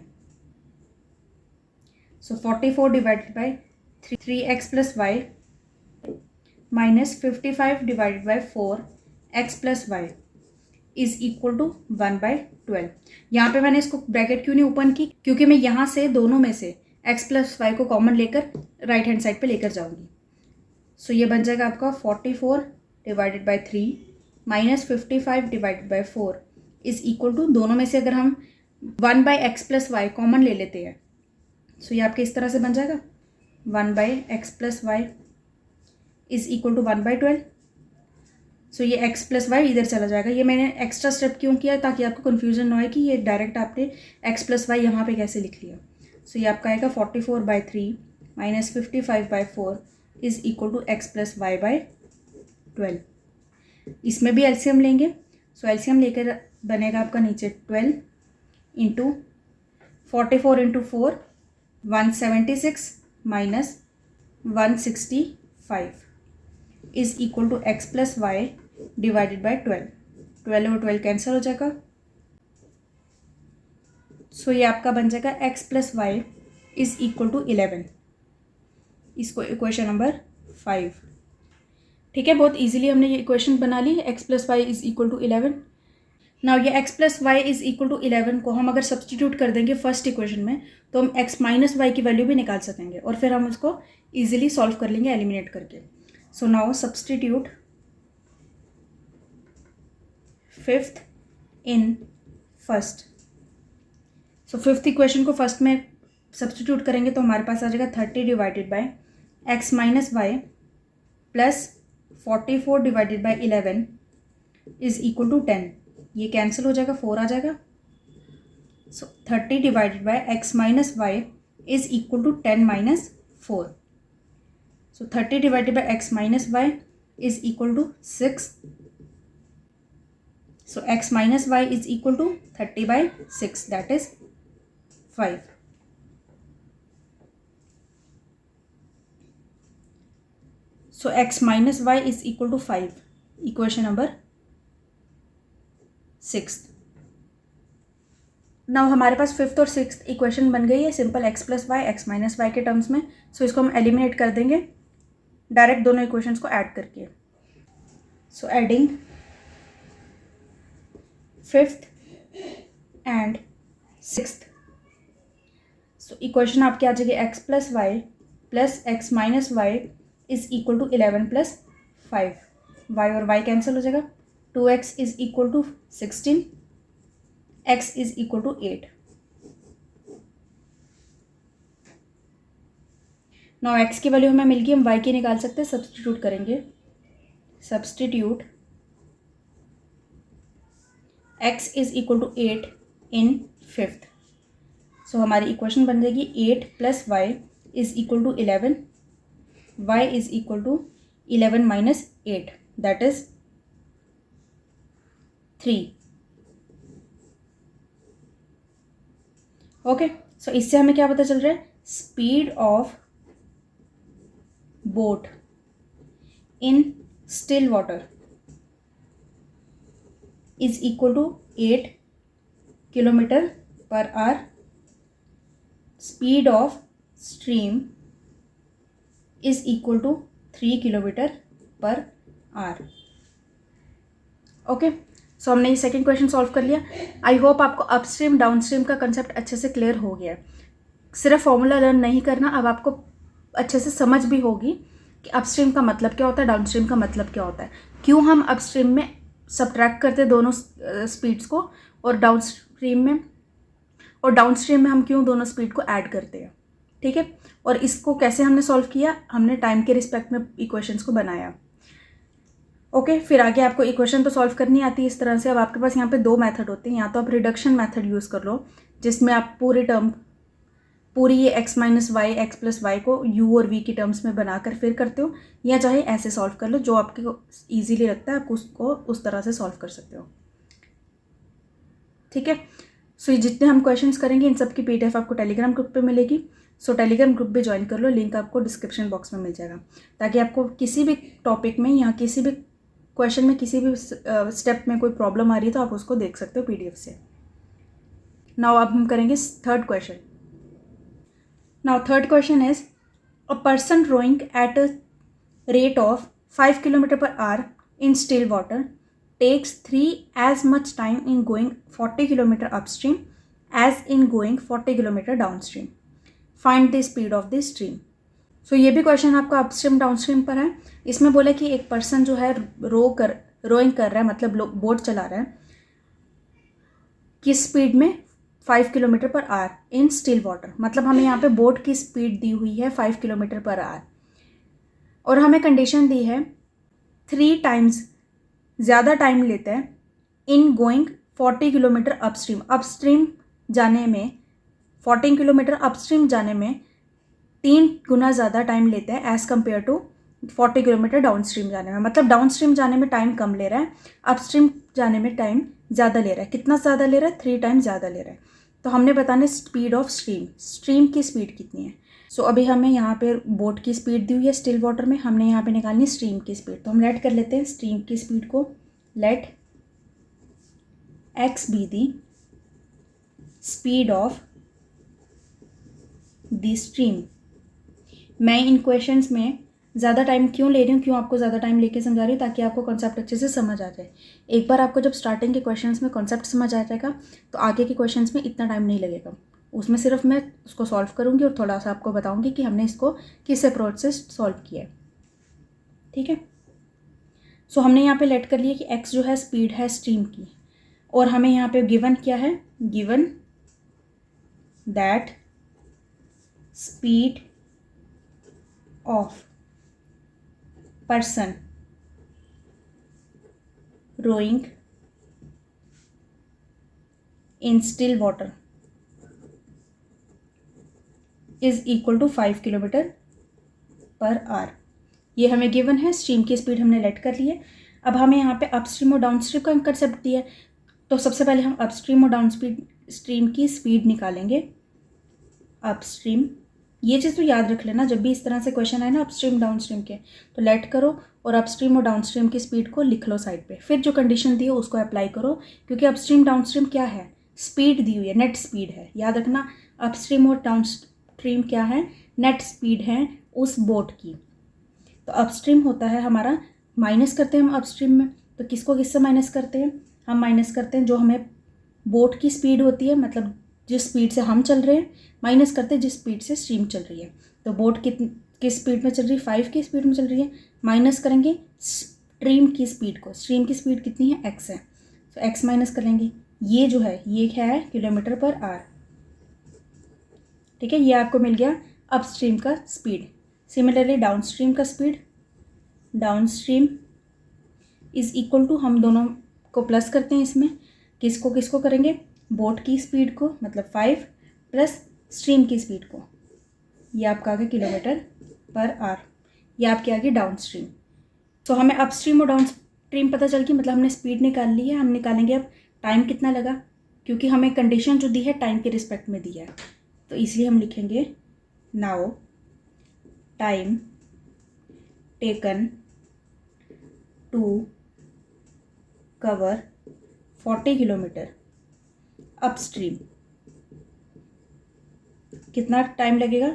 A: So 44 divided by 3x plus Y minus 55 divided by 4x plus Y is equal to 1 by 12। यहाँ पे मैंने इसको ब्रैकेट क्यों नहीं ओपन की, क्योंकि मैं यहाँ से दोनों में से x प्लस वाई को कॉमन लेकर राइट हैंड साइड पे लेकर जाऊँगी। सो ये बन जाएगा आपका 44 divided by 3 minus 55 divided by 4 is equal to, दोनों में से अगर हम 1 by x plus y common ले लेते हैं सो ये आपके इस तरह से बन जाएगा 1/x+y इज इक्वल टू 1/12। सो ये x+y इधर चला जाएगा। ये मैंने एक्स्ट्रा स्टेप क्यों किया ताकि आपको कन्फ्यूजन ना हो कि ये डायरेक्ट आपने x+y यहाँ पे कैसे लिख लिया। सो ये आपका आएगा 44/3 minus 55/4 is equal to x+y/12। इसमें भी एलसीएम लेंगे। सो एलसीएम लेकर बनेगा आपका नीचे 12 into 44 into 4 176 minus 165 is equal to x+y divided by 12। 12 और 12 कैंसिल हो जाएगा। सो ये आपका बन जाएगा x+y इज इक्वल टू 11। इसको इक्वेशन नंबर 5। ठीक है, बहुत इजीली हमने ये इक्वेशन बना ली। x+y is equal to 11। Now ये x+y इज इक्वल टू 11 को हम अगर सब्सटीट्यूट कर देंगे फर्स्ट इक्वेशन में तो हम x-y की वैल्यू भी निकाल सकेंगे और फिर हम उसको इजीली सॉल्व कर लेंगे एलिमिनेट करके। So now substitute fifth in first. So fifth equation को फर्स्ट में सब्सटीट्यूट करेंगे तो हमारे पास आ जाएगा 30 divided by x-y plus 44 divided by 11 is equal to 10। ये कैंसिल हो जाएगा, 4 आ जाएगा। So 30 divided by x-y is equal to 10 minus 4। So 30 divided by x-y is equal to 6। So x-y is equal to 30/6 that is 5। So x-y is equal to 5 equation number 6। Now हमारे पास फिफ्थ और सिक्स्थ इक्वेशन बन गई है सिंपल x+y x-y के टर्म्स में। सो इसको हम एलिमिनेट कर देंगे डायरेक्ट दोनों इक्वेशंस को ऐड करके। So adding fifth and sixth. So equation आपकी आ जाएगी x+y plus x-y is equal to 11 plus 5। y और y कैंसिल हो जाएगा। 2x is equal to 16, x is equal to 8। Now x की वैल्यू हमें मिल गई, हम y की निकाल सकते हैं। सब्सटीट्यूट करेंगे। Substitute x is equal to 8 in fifth. So हमारी इक्वेशन बन जाएगी 8 plus y is equal to 11। y is equal to 11 minus 8 that is 3। Okay, so इससे हमें क्या पता चल रहा है? Speed of boat in still water is equal to 8 kilometre per hour. Speed of stream is equal to 3 kilometre per hour. Okay, so हमने ये सेकेंड क्वेश्चन सॉल्व कर लिया। आई होप आपको अपस्ट्रीम डाउनस्ट्रीम का कंसेप्ट अच्छे से क्लियर हो गया है। सिर्फ फॉर्मूला लर्न नहीं करना, अब आपको अच्छे से समझ भी होगी कि अपस्ट्रीम का मतलब क्या होता है, डाउनस्ट्रीम का मतलब क्या होता है, क्यों हम अपस्ट्रीम में सबट्रैक्ट करते हैं दोनों स्पीड्स को और डाउनस्ट्रीम में हम क्यों दोनों स्पीड को ऐड करते हैं। ठीक है, और इसको कैसे हमने सॉल्व किया, हमने टाइम के रिस्पेक्ट में इक्वेशंस को बनाया। ओके, फिर आगे आपको इक्वेशन तो सॉल्व करनी आती है इस तरह से। अब आपके पास यहाँ पे दो मेथड होते हैं, या तो आप रिडक्शन मेथड यूज़ कर लो जिसमें आप पूरी ये x-y x+y को u और v की टर्म्स में बनाकर फिर करते हो, या चाहे ऐसे सॉल्व कर लो, जो आपको ईजीली लगता है आप उसको उस तरह से सॉल्व कर सकते हो। ठीक है, सो ये जितने हम क्वेश्चंस करेंगे इन सब की PDF आपको टेलीग्राम ग्रुप पे मिलेगी। सो टेलीग्राम ग्रुप भी ज्वाइन कर लो, लिंक आपको डिस्क्रिप्शन बॉक्स में मिल जाएगा, ताकि आपको किसी भी टॉपिक में या किसी भी क्वेश्चन में किसी भी स्टेप में कोई प्रॉब्लम आ रही है तो आप उसको देख सकते हो PDF से। नाउ अब हम करेंगे third question. Now third question is a person rowing at a rate of 5 kilometre per hour in still water takes 3 as much time in going 40 kilometer upstream as in going 40 kilometer downstream. Find the speed of the stream. So ये भी क्वेश्चन आपका अपस्ट्रीम डाउनस्ट्रीम पर है। इसमें बोला कि एक पर्सन जो है रोइंग कर रहा है, मतलब बोट चला रहा है, किस स्पीड में 5 kilometre per hour in still water, मतलब हमें यहाँ पे बोट की स्पीड दी हुई है 5 किलोमीटर पर आवर और हमें कंडीशन दी है 3 टाइम्स ज़्यादा टाइम लेते हैं in going 40 kilometre upstream. Upstream जाने में 14 किलोमीटर अपस्ट्रीम जाने में 3 गुना ज़्यादा टाइम लेते हैं as compare to 40 kilometre downstream जाने में। मतलब डाउन स्ट्रीम जाने में टाइम कम ले रहा है, अपस्ट्रीम जाने में टाइम ज़्यादा ले रहा है। कितना ज़्यादा ले रहा है? 3 टाइम ज़्यादा ले रहा है। तो हमने बताना स्पीड ऑफ स्ट्रीम, स्ट्रीम की स्पीड कितनी है। सो अभी हमें यहाँ पे बोट की स्पीड दी हुई है स्टिल वाटर में, हमने यहाँ पे निकालनी स्ट्रीम की स्पीड। तो हम लेट कर लेते हैं स्ट्रीम की स्पीड को, let x be the speed of the stream. मैं इन क्वेश्चंस में ज़्यादा टाइम क्यों ले रही हूँ, क्यों आपको ज़्यादा टाइम लेके समझा रही हूँ, ताकि आपको कॉन्सेप्ट अच्छे से समझ आ जाए। एक बार आपको जब स्टार्टिंग के क्वेश्चंस में कॉन्सेप्ट समझ आ जाएगा तो आगे के क्वेश्चंस में इतना टाइम नहीं लगेगा। उसमें सिर्फ मैं उसको सॉल्व करूँगी और थोड़ा सा आपको बताऊँगी कि हमने इसको किस अप्रोच से सॉल्व किया है। ठीक है, सो हमने यहाँ पे लेट कर लिया कि एक्स जो है स्पीड है स्ट्रीम की, और हमें यहाँ पे गिवन क्या है, given that speed of person rowing in still water is equal to 5 kilometre per hour. ये हमें गिवन है, स्ट्रीम की स्पीड हमने लेट कर ली है। अब हमें यहाँ पे अपस्ट्रीम और डाउनस्ट्रीम का कंसेप्ट दिया है, तो सबसे पहले हम अपस्ट्रीम और डाउन स्ट्रीम की स्पीड निकालेंगे। अपस्ट्रीम, ये चीज़ तो याद रख लेना, जब भी इस तरह से क्वेश्चन आए ना अपस्ट्रीम डाउन स्ट्रीम के, तो लेट करो और अपस्ट्रीम और डाउन स्ट्रीम की स्पीड को लिख लो साइड पे, फिर जो कंडीशन दी है उसको अप्लाई करो। क्योंकि अपस्ट्रीम डाउन स्ट्रीम क्या है, स्पीड दी हुई है, नेट स्पीड है। याद रखना अपस्ट्रीम और डाउन स्ट्रीम क्या है, नेट स्पीड है उस बोट की। तो अपस्ट्रीम होता है हमारा, माइनस करते हैं हम अपस्ट्रीम में, तो किसको किससे माइनस करते हैं, हम माइनस करते हैं जो हमें बोट की स्पीड होती है, मतलब जिस स्पीड से हम चल रहे हैं, माइनस करते हैं जिस स्पीड से स्ट्रीम चल रही है। तो बोट किस स्पीड में चल रही है, 5 की स्पीड में चल रही है, माइनस करेंगे स्ट्रीम की स्पीड को। स्ट्रीम की स्पीड कितनी है, एक्स है, तो एक्स माइनस कर लेंगे। ये जो है ये क्या है, किलोमीटर पर आवर। ठीक है, ये आपको मिल गया अपस्ट्रीम का स्पीड। सिमिलरली डाउन स्ट्रीम का speed, downstream is equal to, हम दोनों को प्लस करते हैं इसमें, किसको किसको करेंगे, बोट की स्पीड को मतलब 5 प्लस स्ट्रीम की स्पीड को, ये आपका आ गया किलोमीटर पर आवर। ये आपके आगे डाउन स्ट्रीम। तो हमें अप स्ट्रीम और डाउन स्ट्रीम पता चल गई, मतलब हमने स्पीड निकाल ली है। हम निकालेंगे अब टाइम कितना लगा, क्योंकि हमें कंडीशन जो दी है टाइम के रिस्पेक्ट में दी है, तो इसलिए हम लिखेंगे now time taken to cover 40 kilometre upstream. कितना टाइम लगेगा,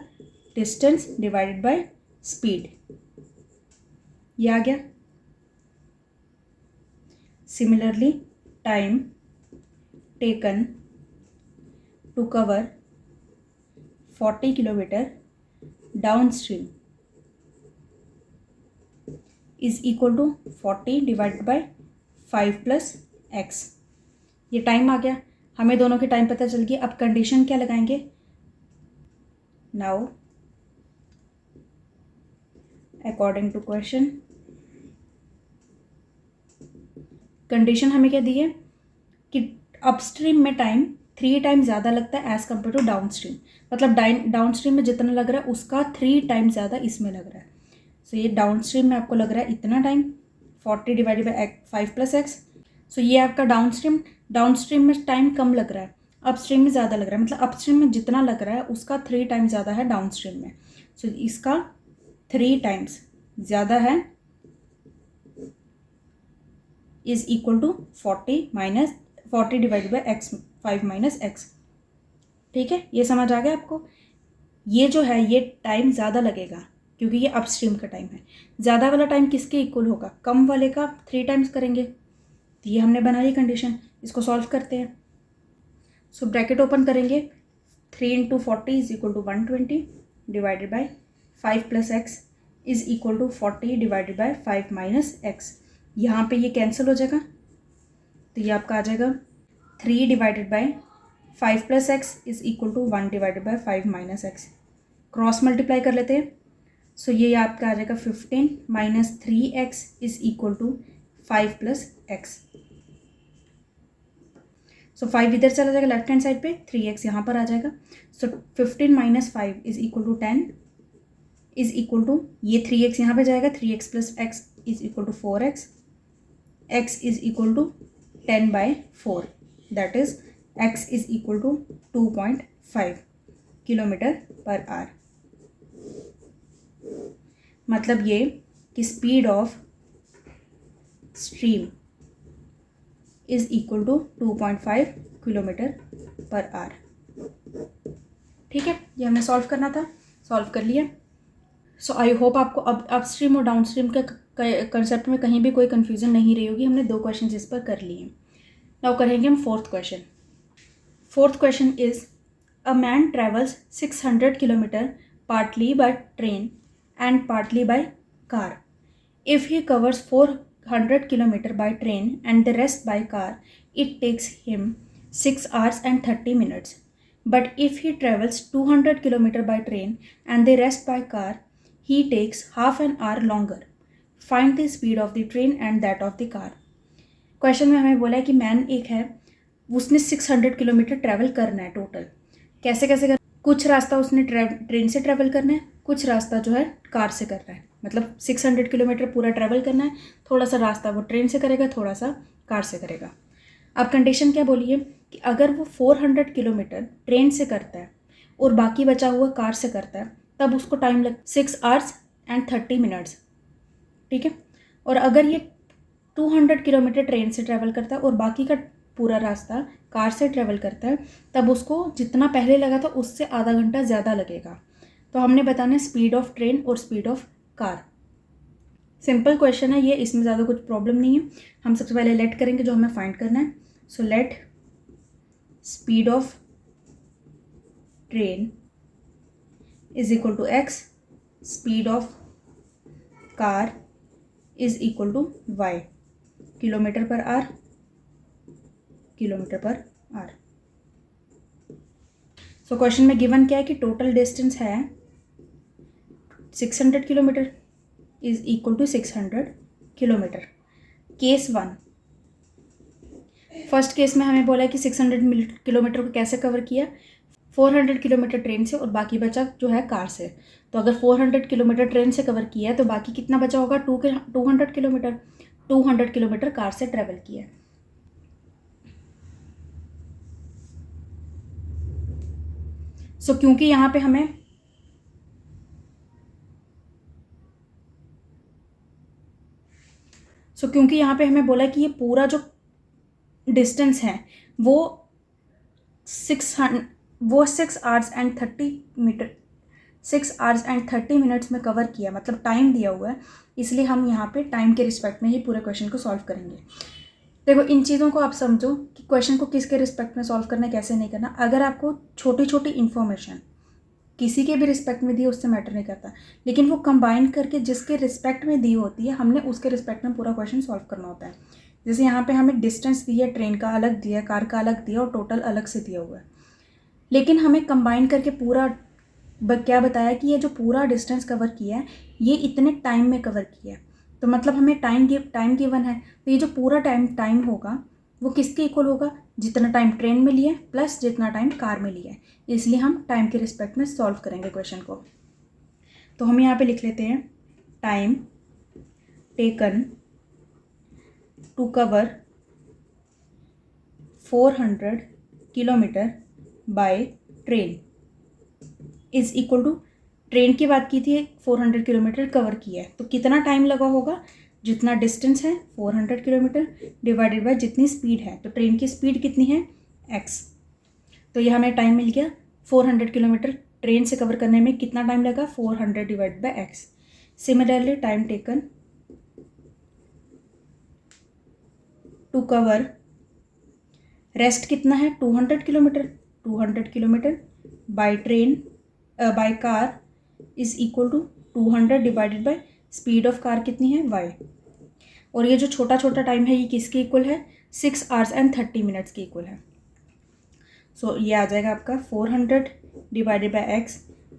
A: डिस्टेंस डिवाइडेड बाय स्पीड, ये आ गया। Similarly time taken to cover 40 kilometre downstream is equal to 40 divided by 5 plus x. ये टाइम आ गया, हमें दोनों की टाइम पता चल गई। अब कंडीशन क्या लगाएंगे, now according to question, condition हमें क्या दी है कि अपस्ट्रीम में टाइम 3 टाइम ज़्यादा लगता है as compare to downstream. मतलब डाउन स्ट्रीम में जितना लग रहा है उसका 3 टाइम ज़्यादा इसमें लग रहा है। सो ये डाउन स्ट्रीम में आपको लग रहा है इतना time, 40 divided by 5 plus X. So ये आपका डाउन स्ट्रीम में टाइम कम लग रहा है, अपस्ट्रीम में ज़्यादा लग रहा है। मतलब अपस्ट्रीम में जितना लग रहा है उसका 3 टाइम ज़्यादा है डाउन स्ट्रीम में। सो इसका 3 टाइम्स ज़्यादा है, is equal to 40 divided by x, 5 minus x. ठीक है, ये समझ आ गया आपको। ये जो है ये टाइम ज़्यादा लगेगा क्योंकि ये अपस्ट्रीम का टाइम है। ज़्यादा वाला टाइम किसके इक्वल होगा, कम वाले का 3 टाइम्स करेंगे। तो ये हमने बना ली कंडीशन, इसको सॉल्व करते हैं। सो ब्रैकेट ओपन करेंगे, 3 into 40 is equal to 120 divided by 5 plus x is equal to 40 divided by 5 minus x. यहाँ पे ये कैंसिल हो जाएगा, तो ये आपका आ जाएगा 3 divided by 5 plus x is equal to 1 divided by 5 minus X. Cross multiply कर लेते हैं। सो ये आपका आ जाएगा 15 minus 3x is equal to 5 plus X. So 5 इधर चला जाएगा लेफ्ट हैंड साइड पे, 3x यहाँ पर आ जाएगा। So 15 minus 5 is equal to 10 is equal to, ये 3x यहाँ पे जाएगा, 3x plus x is equal to 4x, x is equal to 10 by 4, that is x is equal to 2.5 kilometre per hour. मतलब ये कि speed of stream is equal to 2.5 kilometre per hour. ठीक है, ये हमने सॉल्व करना था, सॉल्व कर लिया। सो आई होप आपको अब अपस्ट्रीम और डाउनस्ट्रीम के कंसेप्ट में कहीं भी कोई कन्फ्यूजन नहीं रही होगी। हमने 2 क्वेश्चन इस पर कर लिए। नाउ करेंगे हम 4th question. 4th question is a man travels 600 kilometre partly by train and partly by car. If he covers 400 kilometre by train and the rest by car, it takes him 6 hours and 30 minutes. But if he travels 200 km by train and the rest by car, he takes half an hour longer. Find the speed of the train and that of the car. Question में हमें बोला है कि मैन एक है, उसने 600 किलोमीटर ट्रैवल करना है टोटल। कैसे कैसे कर, कुछ रास्ता उसने ट्रेन से ट्रैवल करना है, कुछ रास्ता जो है कार से करना है। मतलब 600 किलोमीटर पूरा ट्रैवल करना है, थोड़ा सा रास्ता वो ट्रेन से करेगा, थोड़ा सा कार से करेगा। अब कंडीशन क्या बोली है कि अगर वो 400 किलोमीटर ट्रेन से करता है और बाकी बचा हुआ कार से करता है, तब उसको टाइम लग 6 hours and 30 minutes। ठीक है, और अगर ये 200 किलोमीटर ट्रेन से ट्रैवल करता है और बाकी का पूरा रास्ता कार से ट्रैवल करता है, तब उसको जितना पहले लगा था उससे आधा घंटा ज़्यादा लगेगा। तो हमने बताना है स्पीड ऑफ ट्रेन और speed of car. Simple question है ये, इसमें ज़्यादा कुछ प्रॉब्लम नहीं है। हम सबसे पहले लेट करेंगे जो हमें फाइंड करना है। So let speed of train is equal to x, speed of car is equal to y, kilometre per hour, kilometre per hour. So question में गिवन क्या है कि टोटल डिस्टेंस है 600 kilometre is equal to 600 kilometre. Case 1, first case में हमें बोला है कि 600 किलोमीटर को कैसे कवर किया, 400 किलोमीटर ट्रेन से और बाकी बचा जो है कार से। तो अगर 400 किलोमीटर ट्रेन से कवर किया है तो बाकी कितना बचा होगा, 200 किलोमीटर। 200 किलोमीटर कार से ट्रेवल किया है। सो क्योंकि यहाँ पे हमें बोला कि ये पूरा जो डिस्टेंस है वो 6 hours and 30 minutes में कवर किया, मतलब टाइम दिया हुआ है, इसलिए हम यहाँ पे टाइम के रिस्पेक्ट में ही पूरे क्वेश्चन को सॉल्व करेंगे। देखो, इन चीज़ों को आप समझो कि क्वेश्चन को किसके रिस्पेक्ट में सॉल्व करना है, कैसे नहीं करना। अगर आपको छोटी छोटी इन्फॉर्मेशन किसी के भी रिस्पेक्ट में दी, उससे मैटर नहीं करता, लेकिन वो कंबाइन करके जिसके रिस्पेक्ट में दी होती है, हमने उसके रिस्पेक्ट में पूरा क्वेश्चन सॉल्व करना होता है। जैसे यहाँ पे हमें डिस्टेंस दिया, ट्रेन का अलग दिया, कार का अलग दिया और टोटल अलग से दिया हुआ है, लेकिन हमें कंबाइन करके पूरा क्या बताया कि ये जो पूरा डिस्टेंस कवर किया है ये इतने टाइम में कवर किया है। तो मतलब हमें टाइम गिवन है, तो ये जो पूरा टाइम होगा वो किसके इक्वल होगा, जितना टाइम ट्रेन में लिया प्लस जितना टाइम कार में लिया है। इसलिए हम टाइम के रिस्पेक्ट में सॉल्व करेंगे क्वेश्चन को। तो हम यहाँ पे लिख लेते हैं time taken to cover 400 kilometre by train is equal to, train की बात की थी, 400 किलोमीटर कवर किया है, तो कितना टाइम लगा होगा, जितना डिस्टेंस है 400 किलोमीटर डिवाइडेड बाय जितनी स्पीड है। तो ट्रेन की स्पीड कितनी है, x। तो ये हमें टाइम मिल गया, 400 किलोमीटर ट्रेन से कवर करने में कितना टाइम लगा, 400 divide by x। Similarly time taken to cover rest कितना है, 200 kilometre, 200 kilometre by train by car is equal to 200 divided by speed of car कितनी है, y। और ये जो छोटा छोटा टाइम है ये किसके इक्वल है, 6 hours and 30 minutes के इक्वल है। सो ये आ जाएगा आपका 400 divided by x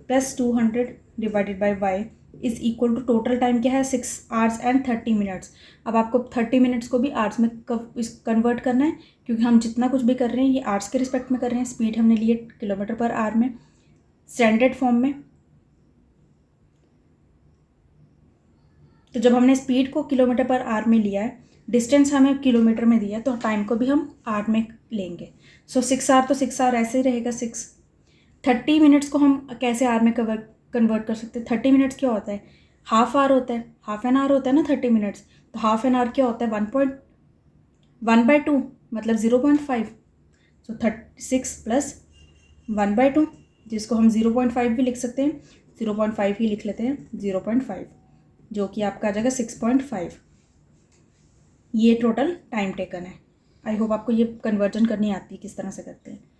A: plus 200 divided by y is equal to total time क्या है 6 आवर्स एंड 30 मिनट्स। अब आपको 30 मिनट्स को भी आवर्स में कन्वर्ट करना है, क्योंकि हम जितना कुछ भी कर रहे हैं ये आवर्स के रिस्पेक्ट में कर रहे हैं। स्पीड हमने ली है किलोमीटर पर आवर में स्टैंडर्ड फॉर्म में। तो जब हमने स्पीड को किलोमीटर पर आवर में लिया है, डिस्टेंस हमें किलोमीटर में दिया है, तो टाइम को भी हम आवर में लेंगे। सो 6 आवर तो 6 आवर ऐसे ही रहेगा 6। 30 मिनट्स को हम कैसे आवर में कन्वर्ट कर सकते हैं? 30 मिनट्स क्या होता है? हाफ आवर होता है, हाफ एन आवर होता है ना 30 मिनट्स। तो हाफ एन आवर क्या होता है? 1.1/2 मतलब 0.5। सो 36 प्लस 1/2, जिसको हम 0.5 भी लिख सकते हैं, 0.5 ही लिख लेते हैं, 0.5 जो कि आपका आ जाएगा 6.5। ये टोटल टाइम टेकन है। आई होप आपको ये कन्वर्जन करनी आती है किस तरह से करते हैं।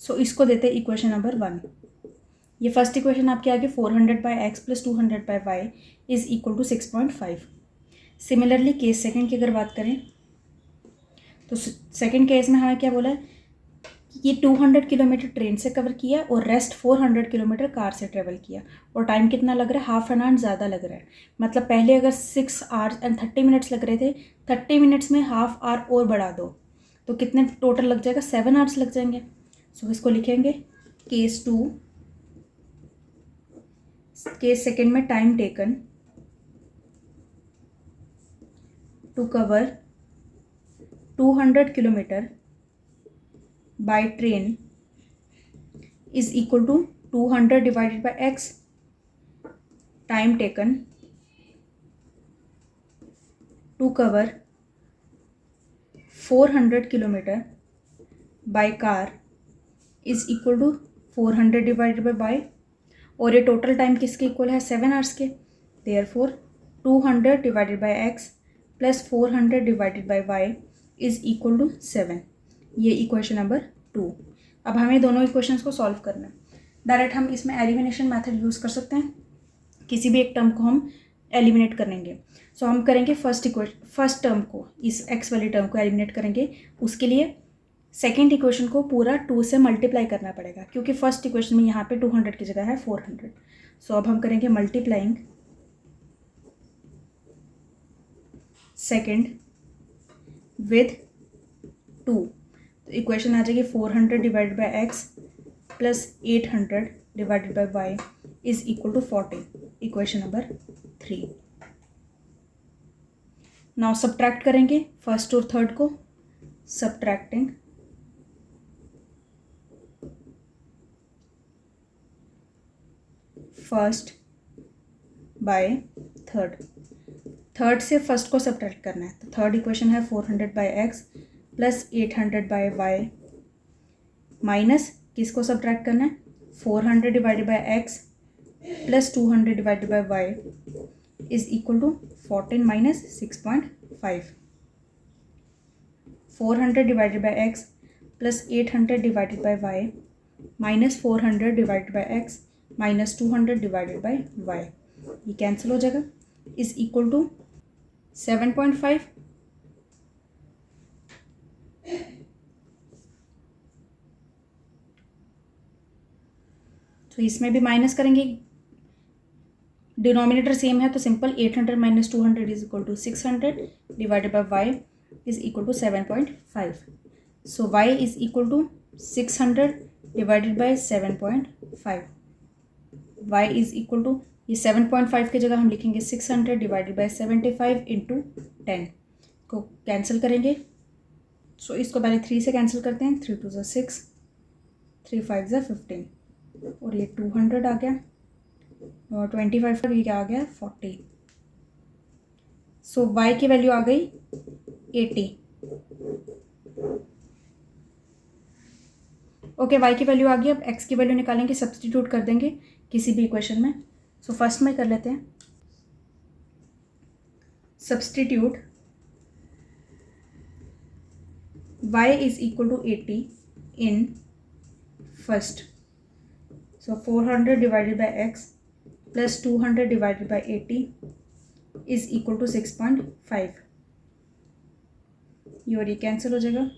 A: सो इसको देते हैं इक्वेशन नंबर 1। ये फर्स्ट इक्वेशन आपके आगे 400 by x plus 200 by y is equal to 6.5। Similarly case second की अगर बात करें तो सेकंड केस में हमें क्या बोला है कि ये 200 किलोमीटर ट्रेन से कवर किया और रेस्ट 400 किलोमीटर कार से ट्रेवल किया, और टाइम कितना लग रहा है? हाफ एन आवर ज़्यादा लग रहा है। मतलब पहले अगर 6 आवर्स एंड 30 मिनट्स लग रहे थे, 30 मिनट्स में हाफ आवर और बढ़ा दो तो कितने टोटल लग जाएगा? 7 आवर्स लग जाएंगे। सो इसको लिखेंगे केस 2, केस सेकेंड में time taken to cover 200 kilometre by train is equal to 200 divided by x, time taken to cover 400 kilometre by car is equal to 400 divided by y, और ये टोटल टाइम किसके इक्वल है? 7 आवर्स के। Therefore 200 divided by x plus 400 divided by y is equal to 7। ये इक्वेशन नंबर 2। अब हमें दोनों इक्वेशंस को सॉल्व करना है। डायरेक्ट हम इसमें एलिमिनेशन मेथड यूज़ कर सकते हैं, किसी भी एक टर्म को हम एलिमिनेट करेंगे। सो हम करेंगे फर्स्ट टर्म को, इस एक्स वाली टर्म को एलिमिनेट करेंगे। उसके लिए सेकेंड इक्वेशन को पूरा 2 से मल्टीप्लाई करना पड़ेगा, क्योंकि फर्स्ट इक्वेशन में यहाँ पे 200 की जगह है 400। सो अब हम करेंगे मल्टीप्लाइंग सेकेंड विद 2, तो इक्वेशन आ जाएगी 400 divided by x plus 800 divided by y is equal to 40। Equation number 3। Now subtract करेंगे फर्स्ट और थर्ड को, सब्ट्रैक्टिंग फर्स्ट बाय थर्ड से फर्स्ट को सब्ट्रैक्ट करना है। तो थर्ड इक्वेशन है 400 by x plus 800 by y minus किसको सब्ट्रैक्ट करना है? 400 divided by x plus 200 divided by y is equal to 14 minus 6.5। 400 divided by x plus 800 divided by y minus 400 divided by x minus 200 divided by y, ये कैंसिल हो जाएगा, इज इक्वल टू 7.5। तो इसमें भी माइनस करेंगे, डिनोमिनेटर सेम है तो simple 800 minus 200 is equal to 600 divided by y is equal to 7.5। So y is equal to 600 divided by 7.5। y is equal to, ये 7.5 की जगह हम लिखेंगे 600 डिवाइडेड बाई 75 इंटू 10 को कैंसिल करेंगे। सो इसको पहले 3 से कैंसिल करते हैं, 3 2 6, 3 5 15, और ये 200 आ गया, और 25 का ये क्या आ गया? 40। सो y की वैल्यू आ गई 80। ओके, y की वैल्यू आ गई। अब x की वैल्यू निकालेंगे, सब्सटीट्यूट कर देंगे किसी भी इक्वेशन में। सो फर्स्ट में कर लेते हैं substitute y is equal to 80 in first. So 400 divided by x plus 200 divided by 80 is equal to 6.5। ये और ये कैंसिल हो जाएगा।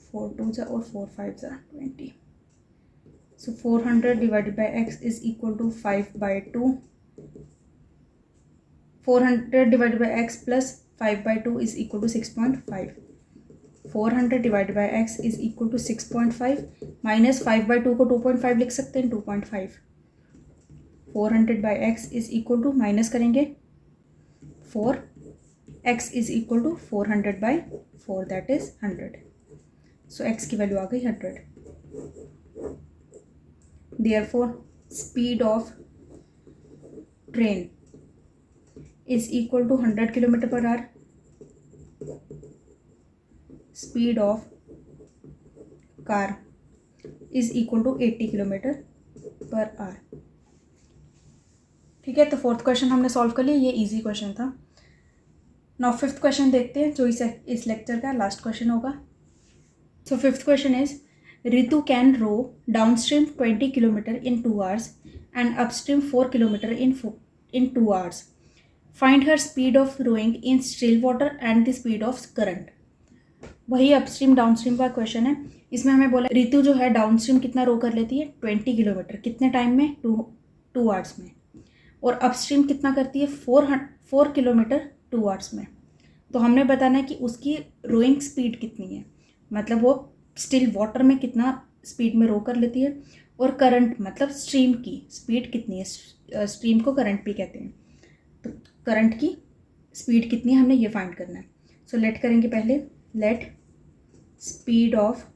A: 4 2 और 4 5 20। So 400 divided by x is equal to 5/2. 400 divided by x plus 5/2 is equal to 6.5. 400 divided by x is equal to 6.5 minus 5/2 को 2.5 लिख सकते हैं 2.5। 400 by x is equal to minus करेंगे 4, x is equal to 400 by 4 that is 100. So x की वैल्यू आ गई 100। Therefore speed of train is equal to 100 km/h. Speed of car is equal to 80 km/h. ठीक है, तो फोर्थ क्वेश्चन हमने सॉल्व कर लिया। ये इजी क्वेश्चन था। नाउ फिफ्थ क्वेश्चन देखते हैं, जो इस लेक्चर का लास्ट क्वेश्चन होगा। So fifth question is Ritu can row downstream 20 kilometre in 2 hours and upstream 4 kilometre in 2 hours. Find her speed of rowing in still water and the speed of current. वही अपस्ट्रीम डाउनस्ट्रीम का क्वेश्चन है। इसमें हमें बोला रितु जो है डाउनस्ट्रीम कितना रो कर लेती है 20 किलोमीटर, कितने टाइम में 2 hours में, और अपस्ट्रीम कितना करती है 4 किलोमीटर 2 hours में। तो हमने बताना है कि उसकी रोइंग स्पीड कितनी है, मतलब वो स्टिल वाटर में कितना स्पीड में रो कर लेती है, और करंट मतलब स्ट्रीम की स्पीड कितनी है। स्ट्रीम को करंट भी कहते हैं, तो करंट की स्पीड कितनी है हमने ये फाइंड करना है। सो लेट करेंगे पहले, let speed of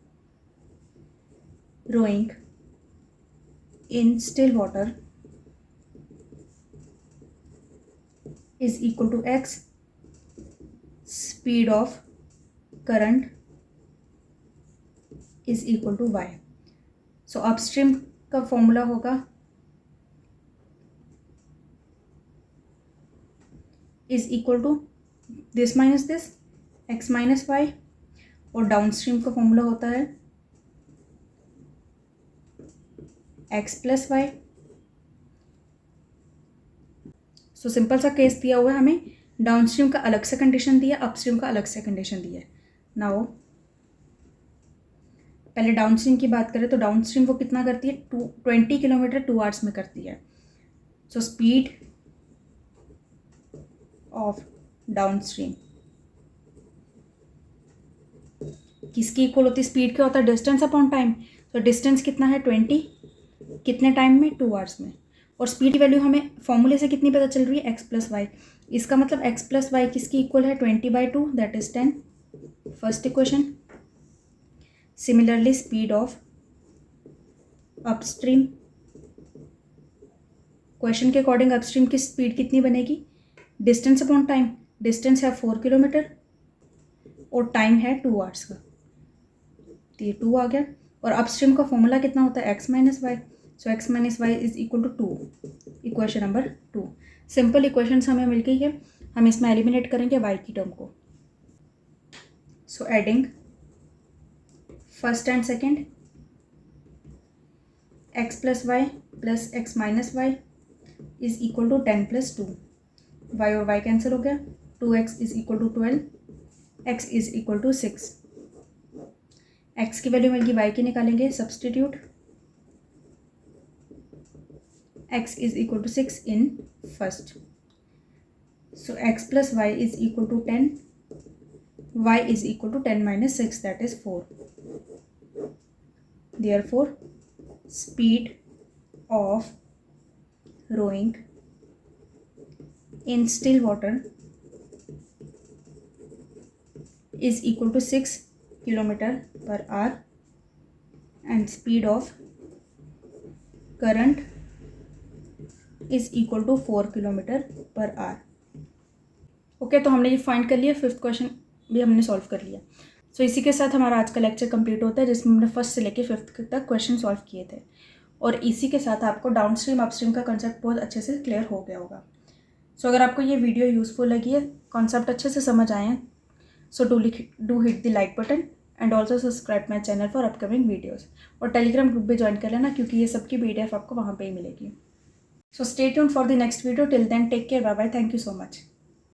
A: rowing in still water is equal to x, speed of current is equal to y. So upstream का फॉर्मूला होगा is equal to this minus this, x minus y, और डाउनस्ट्रीम का फॉर्मूला होता है x plus y. So simple सा केस दिया हुआ है हमें, डाउनस्ट्रीम का अलग से कंडीशन दिया, अपस्ट्रीम का अलग से कंडीशन दिया है। नाउ पहले डाउनस्ट्रीम की बात करें तो डाउनस्ट्रीम वो कितना करती है 20 किलोमीटर 2 hours में करती है। सो स्पीड ऑफ डाउनस्ट्रीम किसकी इक्वल होती है, स्पीड क्या होता है डिस्टेंस अपॉन टाइम। तो डिस्टेंस कितना है 20, कितने टाइम में 2 hours में, और स्पीड की वैल्यू हमें फॉर्मूले से कितनी पता चल रही है x प्लस वाई। इसका मतलब x प्लस वाई किसकी इक्वल है 20/2 that is 10, first equation. Similarly speed of upstream, question के अकॉर्डिंग अपस्ट्रीम की स्पीड कितनी बनेगी, डिस्टेंस अपॉन टाइम, डिस्टेंस है 4 किलोमीटर और टाइम है 2 hours का, तो ये 2 आ गया। और अपस्ट्रीम का फॉर्मूला कितना होता है x minus y. So x minus Y is equal to 2, equation number 2। Simple equations हमें मिल गई है, हम इसमें एलिमिनेट करेंगे y की टर्म को। So adding first and second, x plus y plus x minus Y is equal to 10 + 2, y और y कैंसिल हो गया, 2x is equal to 12, x is equal to 6। x की वैल्यू मिल गई, y की निकालेंगे substitute, x is equal to 6 in first. So x plus y is equal to 10, y is equal to 10 minus 6 that is 4. Therefore speed of rowing in still water is equal to 6 km/h and speed of current is equal to 4 km/h. Okay, तो हमने ये फाइंड कर लिया, फिफ्थ क्वेश्चन भी हमने सॉल्व कर लिया। सो इसी के साथ हमारा आज का लेक्चर कंप्लीट होता है, जिसमें हमने फर्स्ट से लेकर फिफ्थ तक क्वेश्चन सॉल्व किए थे, और इसी के साथ आपको डाउनस्ट्रीम अपस्ट्रीम का कंसेप्ट बहुत अच्छे से क्लियर हो गया होगा। सो अगर आपको ये वीडियो यूजफुल लगी है, कॉन्सेप्ट अच्छे से समझ आए हैं, so do hit the like button and also subscribe my channel for upcoming videos. और टेलीग्राम ग्रुप भी ज्वाइन कर लेना क्योंकि ये सब की PDF आपको वहाँ पे ही मिलेगी। So stay tuned for the next video. Till then take care, bye bye, thank you so much.